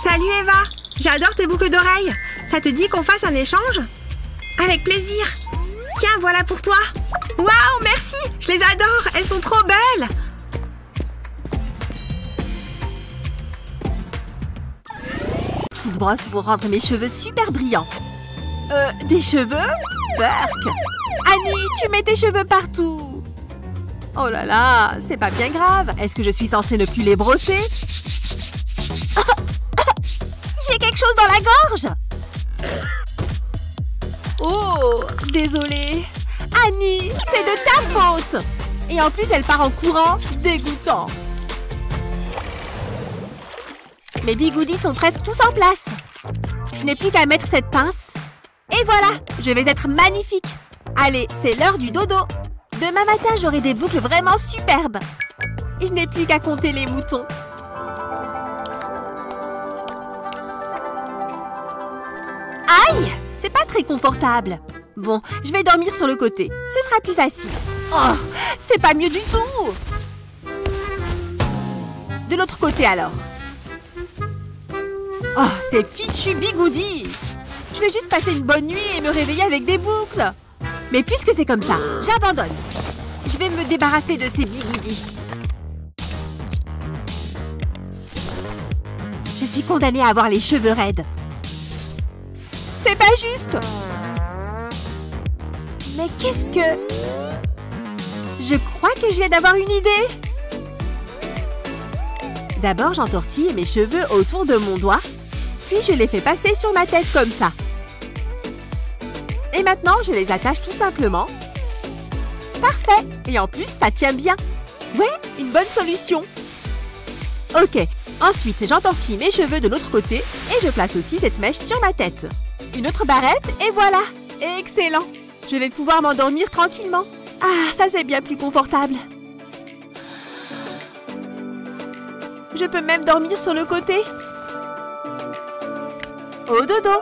Salut Eva. J'adore tes boucles d'oreilles. Ça te dit qu'on fasse un échange? Avec plaisir. Tiens, voilà pour toi. Waouh, merci. Je les adore. Elles sont trop belles. Petite brosse pour rendre mes cheveux super brillants. Des cheveux? Burk! Annie, tu mets tes cheveux partout! Oh là là, c'est pas bien grave. Est-ce que je suis censée ne plus les brosser? J'ai quelque chose dans la gorge! Oh, désolée. Annie, c'est de ta faute! Et en plus, elle part en courant. Dégoûtant. Mes bigoudis sont presque tous en place. Je n'ai plus qu'à mettre cette pince. Et voilà, je vais être magnifique. Allez, c'est l'heure du dodo. Demain matin, j'aurai des boucles vraiment superbes. Et je n'ai plus qu'à compter les moutons. Aïe, c'est pas très confortable. Bon, je vais dormir sur le côté. Ce sera plus facile. Oh, c'est pas mieux du tout. De l'autre côté alors. Oh, c'est fichu bigoudi. Je vais juste passer une bonne nuit et me réveiller avec des boucles. Mais puisque c'est comme ça, j'abandonne. Je vais me débarrasser de ces bigoudis. Je suis condamnée à avoir les cheveux raides. C'est pas juste. Mais qu'est-ce que... Je crois que je viens d'avoir une idée. D'abord, j'entortille mes cheveux autour de mon doigt. Puis je les fais passer sur ma tête comme ça. Et maintenant, je les attache tout simplement. Parfait. Et en plus, ça tient bien. Ouais, une bonne solution. Ok. Ensuite, j'entortille mes cheveux de l'autre côté et je place aussi cette mèche sur ma tête. Une autre barrette et voilà. Excellent. Je vais pouvoir m'endormir tranquillement. Ah, ça c'est bien plus confortable. Je peux même dormir sur le côté. Au dodo.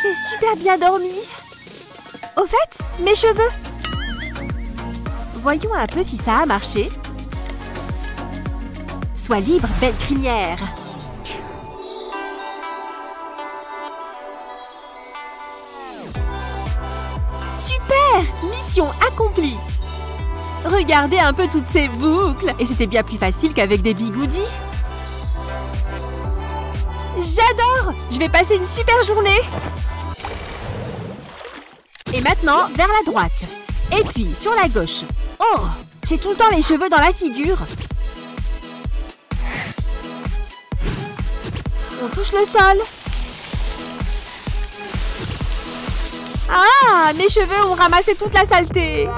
J'ai super bien dormi. Au fait, mes cheveux. Voyons un peu si ça a marché. Sois libre, belle crinière. Super! Mission accomplie. Regardez un peu toutes ces boucles. Et c'était bien plus facile qu'avec des bigoudis. J'adore! Je vais passer une super journée. Et maintenant, vers la droite. Et puis, sur la gauche. Oh! J'ai tout le temps les cheveux dans la figure. On touche le sol. Ah! Mes cheveux ont ramassé toute la saleté.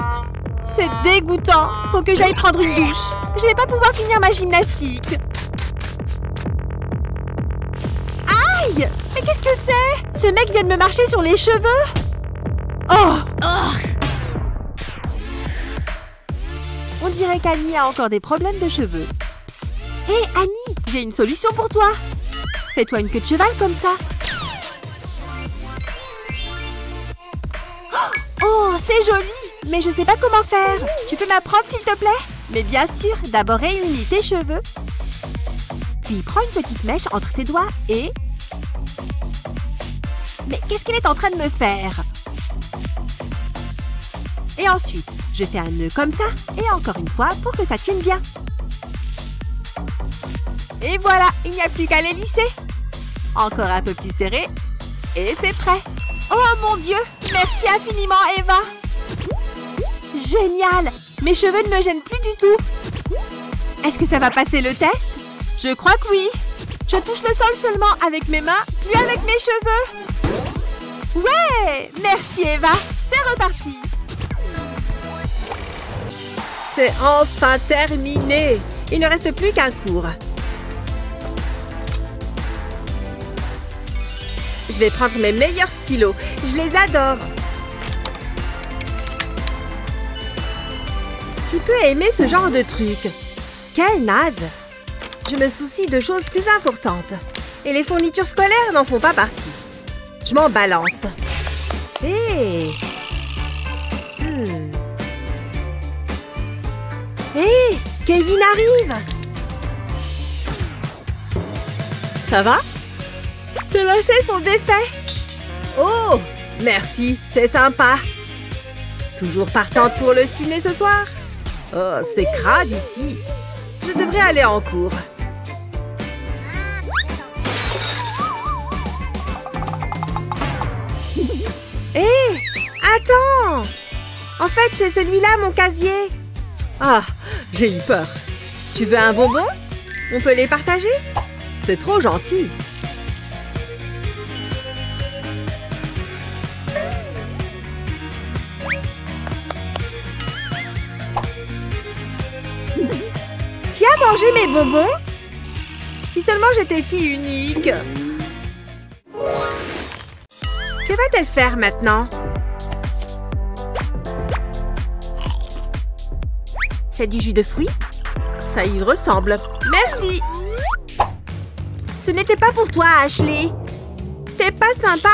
C'est dégoûtant. Faut que j'aille prendre une douche. Je vais pas pouvoir finir ma gymnastique. Aïe! Mais qu'est-ce que c'est? Ce mec vient de me marcher sur les cheveux. Oh! On dirait qu'Annie a encore des problèmes de cheveux. Hé, Annie, j'ai une solution pour toi. Fais-toi une queue de cheval comme ça. Oh, c'est joli. Mais je sais pas comment faire. Tu peux m'apprendre s'il te plaît? Mais bien sûr, d'abord réunis tes cheveux. Puis prends une petite mèche entre tes doigts et... Mais qu'est-ce qu'il est en train de me faire? Et ensuite, je fais un nœud comme ça, et encore une fois pour que ça tienne bien. Et voilà, il n'y a plus qu'à les lisser. Encore un peu plus serré, et c'est prêt. Oh mon Dieu, merci infiniment Eva. Génial, mes cheveux ne me gênent plus du tout. Est-ce que ça va passer le test? Je crois que oui. Je touche le sol seulement avec mes mains, plus avec mes cheveux. Ouais, merci Eva, c'est reparti. C'est enfin terminé. Il ne reste plus qu'un cours. Je vais prendre mes meilleurs stylos. Je les adore. Qui peut aimer ce genre de truc? Quel naze! Je me soucie de choses plus importantes. Et les fournitures scolaires n'en font pas partie. Je m'en balance. Hé! Hé! Kevin arrive! Ça va? Tes lacets sont défaits. Oh! Merci, c'est sympa. Toujours partante pour le ciné ce soir? Oh, c'est crade ici. Je devrais aller en cours. Hé! Attends! En fait, c'est celui-là, mon casier. Ah, j'ai eu peur. Tu veux un bonbon? On peut les partager? C'est trop gentil. Qui a mangé mes bonbons? Si seulement j'étais fille unique. Que va-t-elle faire maintenant? C'est du jus de fruits? Ça y ressemble. Merci! Ce n'était pas pour toi, Ashley. T'es pas sympa?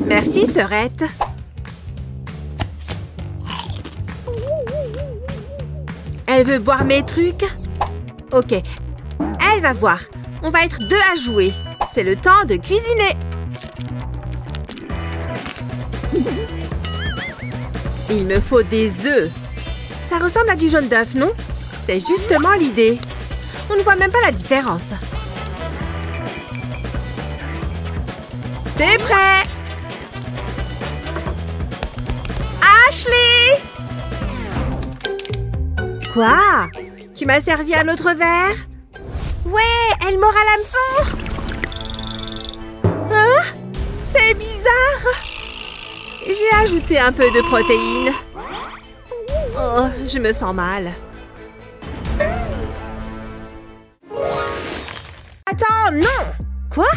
Merci, sœurette. Elle veut boire mes trucs? Ok. Elle va voir. On va être deux à jouer. C'est le temps de cuisiner. Il me faut des œufs. Ça ressemble à du jaune d'œuf, non? C'est justement l'idée. On ne voit même pas la différence. C'est prêt! Ashley! Quoi? Tu m'as servi un autre verre? Ouais, elle mord à l'hameçon! Hein? C'est bizarre! J'ai ajouté un peu de protéines. Oh, je me sens mal. Attends, non! Quoi?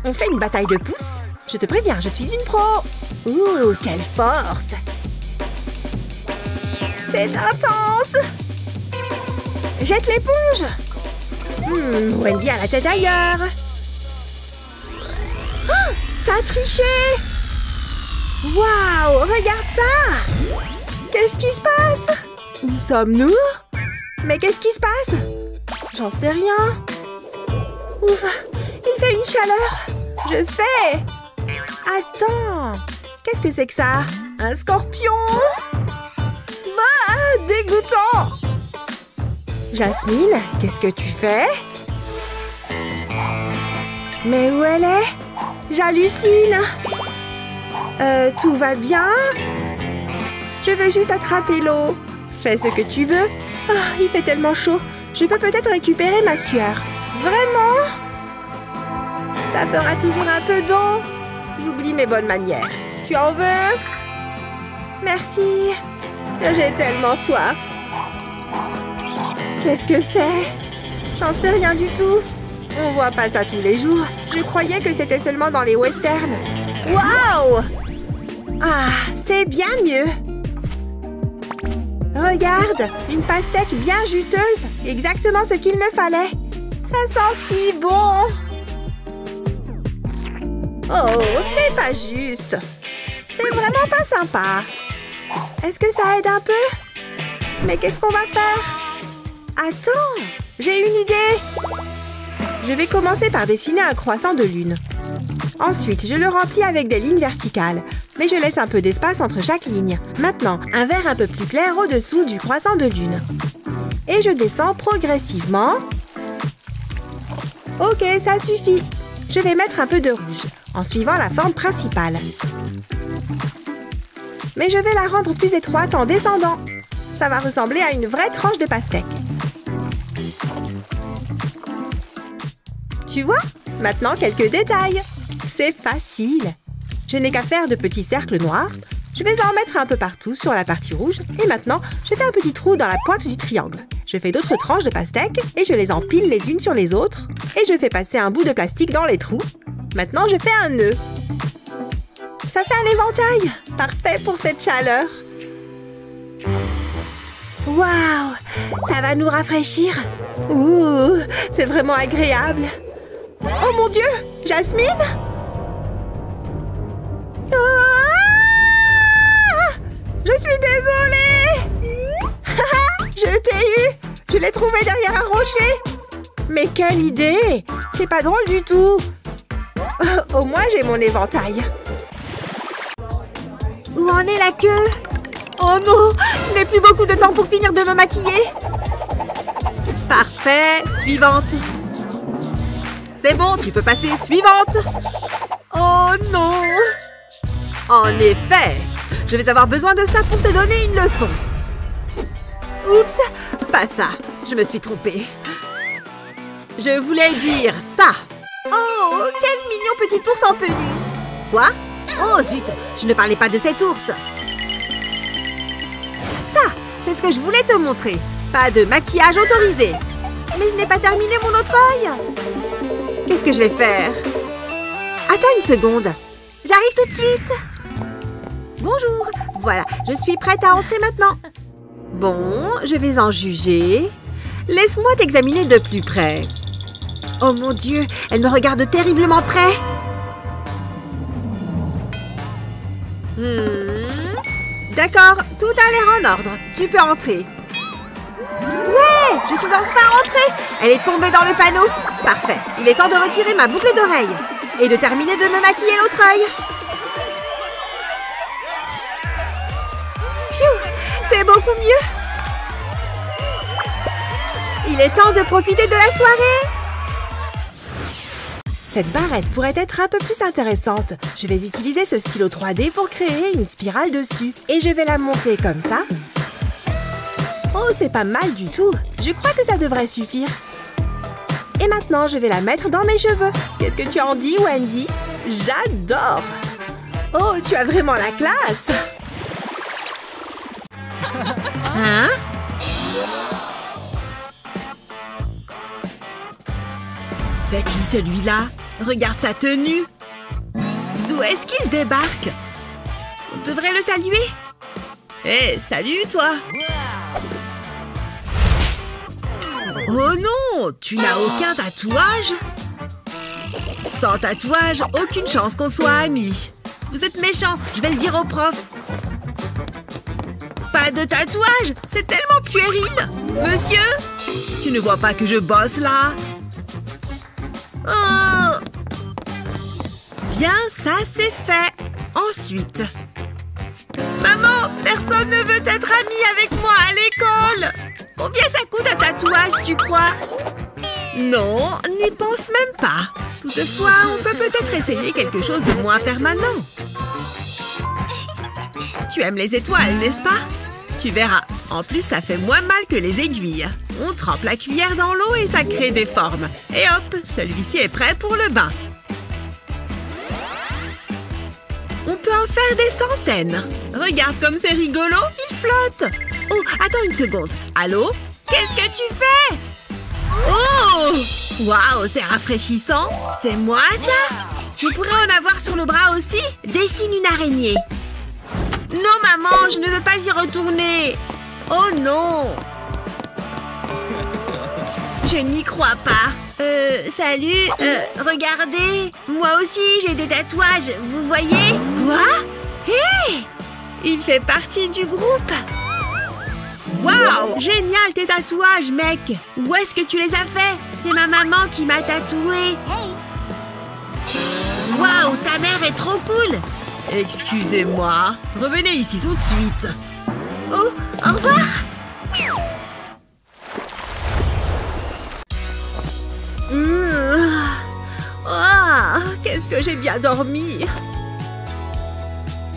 On fait une bataille de pouces? Je te préviens, je suis une pro! Ouh, quelle force! C'est intense! Jette l'éponge! Wendy a la tête ailleurs! Oh, t'as triché! Waouh! Regarde ça! Qu'est-ce qui se passe? Où sommes-nous? Mais qu'est-ce qui se passe? J'en sais rien. Ouf! Il fait une chaleur! Je sais! Attends! Qu'est-ce que c'est que ça? Un scorpion? dégoûtant! Jasmine, qu'est-ce que tu fais? Mais où elle est? J'hallucine! Tout va bien? Je veux juste attraper l'eau. Fais ce que tu veux. Ah, il fait tellement chaud. Je peux peut-être récupérer ma sueur. Vraiment? Ça fera toujours un peu d'eau. J'oublie mes bonnes manières. Tu en veux? Merci. J'ai tellement soif. Qu'est-ce que c'est? J'en sais rien du tout. On voit pas ça tous les jours. Je croyais que c'était seulement dans les westerns. Waouh! Ah, c'est bien mieux. Regarde, une pastèque bien juteuse. Exactement ce qu'il me fallait. Ça sent si bon. Oh, c'est pas juste. C'est vraiment pas sympa. Est-ce que ça aide un peu? Mais qu'est-ce qu'on va faire? Attends, j'ai une idée. Je vais commencer par dessiner un croissant de lune. Ensuite, je le remplis avec des lignes verticales. Mais je laisse un peu d'espace entre chaque ligne. Maintenant, un vert un peu plus clair au-dessous du croissant de lune. Et je descends progressivement. Ok, ça suffit. Je vais mettre un peu de rouge, en suivant la forme principale. Mais je vais la rendre plus étroite en descendant. Ça va ressembler à une vraie tranche de pastèque. Tu vois? Maintenant, quelques détails. C'est facile. Je n'ai qu'à faire de petits cercles noirs. Je vais en mettre un peu partout sur la partie rouge. Et maintenant, je fais un petit trou dans la pointe du triangle. Je fais d'autres tranches de pastèque et je les empile les unes sur les autres. Et je fais passer un bout de plastique dans les trous. Maintenant, je fais un nœud. Ça fait un éventail. Parfait pour cette chaleur. Waouh! Ça va nous rafraîchir. Ouh, c'est vraiment agréable. Oh mon Dieu! Jasmine? Je suis désolée! Je t'ai eu! Je l'ai trouvé derrière un rocher! Mais quelle idée! C'est pas drôle du tout! Au moins, j'ai mon éventail. Où en est la queue? Oh non! Je n'ai plus beaucoup de temps pour finir de me maquiller! Parfait! Suivante! C'est bon, tu peux passer suivante! Oh non! En effet! Je vais avoir besoin de ça pour te donner une leçon. Oups! Pas ça. Je me suis trompée. Je voulais dire ça. Oh! Quel mignon petit ours en peluche! Quoi? Oh zut! Je ne parlais pas de cet ours. Ça! C'est ce que je voulais te montrer. Pas de maquillage autorisé. Mais je n'ai pas terminé mon autre œil. Qu'est-ce que je vais faire? Attends une seconde. J'arrive tout de suite. Bonjour. Voilà, je suis prête à entrer maintenant. Bon, je vais en juger. Laisse-moi t'examiner de plus près. Oh mon Dieu, elle me regarde terriblement près. D'accord, tout a l'air en ordre. Tu peux entrer. Ouais, je suis enfin entrée. Elle est tombée dans le panneau. Parfait, il est temps de retirer ma boucle d'oreille. Et de terminer de me maquiller l'autre œil. C'est beaucoup mieux. Il est temps de profiter de la soirée. Cette barrette pourrait être un peu plus intéressante. Je vais utiliser ce stylo 3D pour créer une spirale dessus. Et je vais la monter comme ça. Oh, c'est pas mal du tout. Je crois que ça devrait suffire. Et maintenant, je vais la mettre dans mes cheveux. Qu'est-ce que tu en dis, Wendy? J'adore. Oh, tu as vraiment la classe. Hein? C'est qui celui-là? Regarde sa tenue. D'où est-ce qu'il débarque? On devrait le saluer. Hé, salut toi. Oh non, tu n'as aucun tatouage? Sans tatouage, aucune chance qu'on soit amis. Vous êtes méchants, je vais le dire au prof. Pas de tatouage, c'est tellement puéril. Monsieur, tu ne vois pas que je bosse là? Oh! Bien, ça c'est fait. Ensuite... Maman! Maman, personne ne veut être ami avec moi à l'école. Combien ça coûte un tatouage, tu crois? Non, n'y pense même pas. Toutefois, on peut peut-être essayer quelque chose de moins permanent. Tu aimes les étoiles, n'est-ce pas? Tu verras. En plus, ça fait moins mal que les aiguilles. On trempe la cuillère dans l'eau et ça crée des formes. Et hop, celui-ci est prêt pour le bain. On peut en faire des centaines. Regarde comme c'est rigolo, il flotte. Oh, attends une seconde. Allô? Qu'est-ce que tu fais? Oh! Waouh, c'est rafraîchissant. C'est moi, ça? Je pourrais en avoir sur le bras aussi? Dessine une araignée. Non, maman, je ne veux pas y retourner. Oh non! Je n'y crois pas. Salut, regardez. Moi aussi, j'ai des tatouages, vous voyez? Quoi? Hé! Il fait partie du groupe. Waouh! Génial tes tatouages, mec! Où est-ce que tu les as faits? C'est ma maman qui m'a tatoué. Waouh, ta mère est trop cool! Excusez-moi. Revenez ici tout de suite. Oh, au revoir! Oh, qu'est-ce que j'ai bien dormi!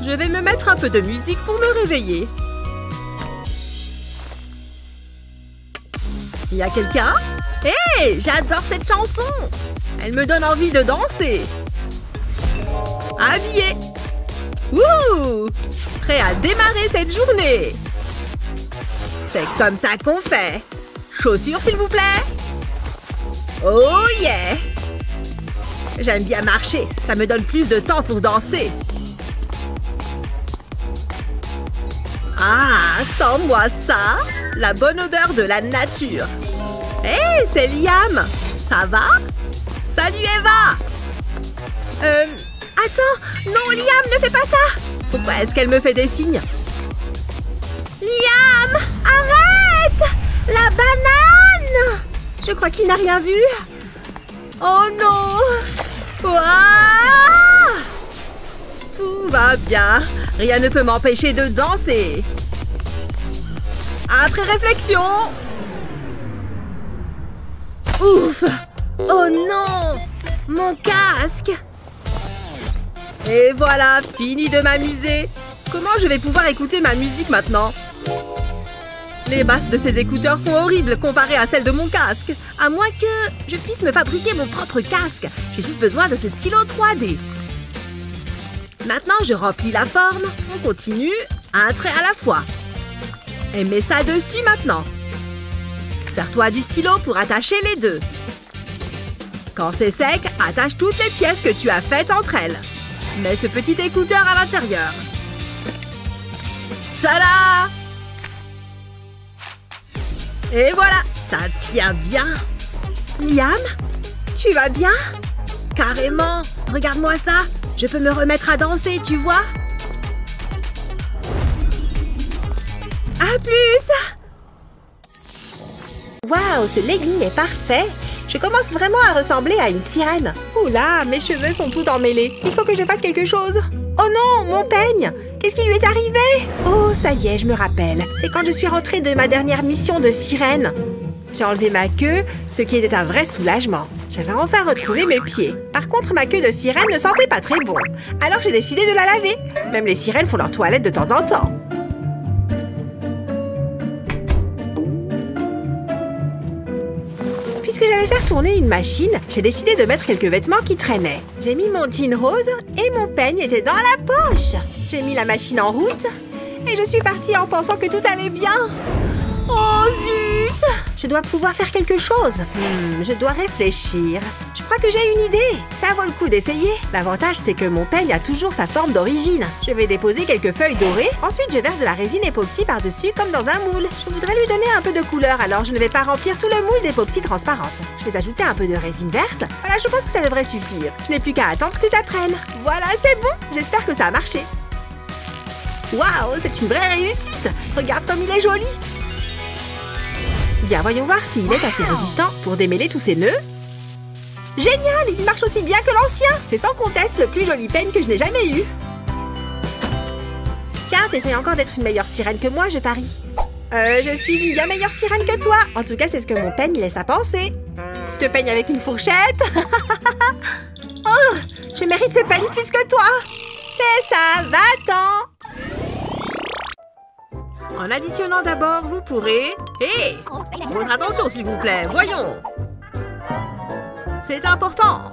Je vais me mettre un peu de musique pour me réveiller. Il y a quelqu'un? Hé, j'adore cette chanson! Elle me donne envie de danser. Habillé! Wouh! Prêt à démarrer cette journée! C'est comme ça qu'on fait. Chaussures, s'il vous plaît. Oh yeah! J'aime bien marcher. Ça me donne plus de temps pour danser. Ah, sens-moi ça! La bonne odeur de la nature. Hé, hey, c'est Liam! Ça va? Salut Eva! Attends! Non, Liam, ne fais pas ça! Pourquoi est-ce qu'elle me fait des signes? Liam! Arrête! La banane! Je crois qu'il n'a rien vu. Oh non! Ouah! Tout va bien. Rien ne peut m'empêcher de danser. Après réflexion... Ouf! Oh non! Mon casque! Et voilà, fini de m'amuser. Comment je vais pouvoir écouter ma musique maintenant? Les basses de ces écouteurs sont horribles comparées à celles de mon casque. À moins que je puisse me fabriquer mon propre casque. J'ai juste besoin de ce stylo 3D. Maintenant, je remplis la forme. On continue, un trait à la fois. Et mets ça dessus maintenant. Sers-toi du stylo pour attacher les deux. Quand c'est sec, attache toutes les pièces que tu as faites entre elles. Mets ce petit écouteur à l'intérieur. Tada! Et voilà, ça tient bien. Liam, tu vas bien? Carrément. Regarde-moi ça. Je peux me remettre à danser, tu vois? À plus! Waouh, ce legging est parfait. Je commence vraiment à ressembler à une sirène. Oula, mes cheveux sont tout emmêlés. Il faut que je fasse quelque chose. Oh non, mon peigne! Qu'est-ce qui lui est arrivé? Oh, ça y est, je me rappelle. C'est quand je suis rentrée de ma dernière mission de sirène. J'ai enlevé ma queue, ce qui était un vrai soulagement. J'avais enfin retrouvé mes pieds. Par contre, ma queue de sirène ne sentait pas très bon. Alors j'ai décidé de la laver. Même les sirènes font leur toilette de temps en temps. Puisque j'allais faire tourner une machine, j'ai décidé de mettre quelques vêtements qui traînaient. J'ai mis mon jean rose et mon peigne était dans la poche. J'ai mis la machine en route et je suis partie en pensant que tout allait bien. Oh zut! Je dois pouvoir faire quelque chose. Je dois réfléchir. Je crois que j'ai une idée. Ça vaut le coup d'essayer. L'avantage, c'est que mon peigne a toujours sa forme d'origine. Je vais déposer quelques feuilles dorées. Ensuite, je verse de la résine époxy par-dessus comme dans un moule. Je voudrais lui donner un peu de couleur, alors je ne vais pas remplir tout le moule d'époxy transparente. Je vais ajouter un peu de résine verte. Voilà, je pense que ça devrait suffire. Je n'ai plus qu'à attendre que ça prenne. Voilà, c'est bon. J'espère que ça a marché. Waouh, c'est une vraie réussite. Regarde comme il est joli. Bien, voyons voir s'il est assez résistant pour démêler tous ces nœuds. Génial! Il marche aussi bien que l'ancien! C'est sans conteste le plus joli peigne que je n'ai jamais eu. Tiens, t'essayes encore d'être une meilleure sirène que moi, je parie. Je suis une bien meilleure sirène que toi. En tout cas, c'est ce que mon peigne laisse à penser. Tu te peignes avec une fourchette? Oh, je mérite ce peigne plus que toi. C'est ça, va-t'en. En additionnant d'abord, vous pourrez... Hé! Votre attention, s'il vous plaît. Voyons. C'est important.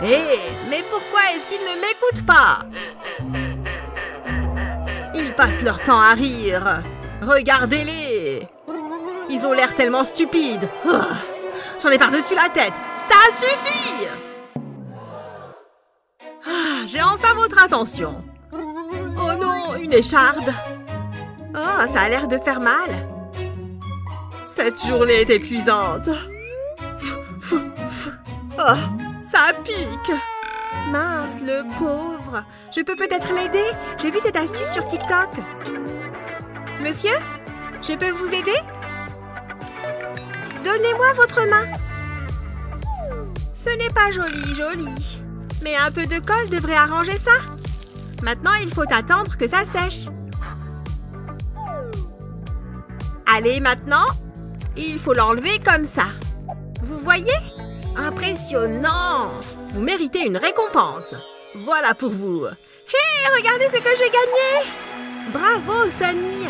Hé! Mais pourquoi est-ce qu'ils ne m'écoutent pas? Ils passent leur temps à rire. Regardez-les. Ils ont l'air tellement stupides. Oh, j'en ai par-dessus la tête. Ça suffit! Ah, j'ai enfin votre attention. Oh non, une écharde. Oh, ça a l'air de faire mal. Cette journée est épuisante. Oh, ça pique. Mince, le pauvre. Je peux peut-être l'aider? J'ai vu cette astuce sur TikTok. Monsieur, je peux vous aider? Donnez-moi votre main. Ce n'est pas joli. Mais un peu de colle devrait arranger ça. Maintenant, il faut attendre que ça sèche. Allez, maintenant, il faut l'enlever comme ça. Vous voyez? Impressionnant! Vous méritez une récompense. Voilà pour vous. Hé, regardez ce que j'ai gagné! Bravo, Sunny!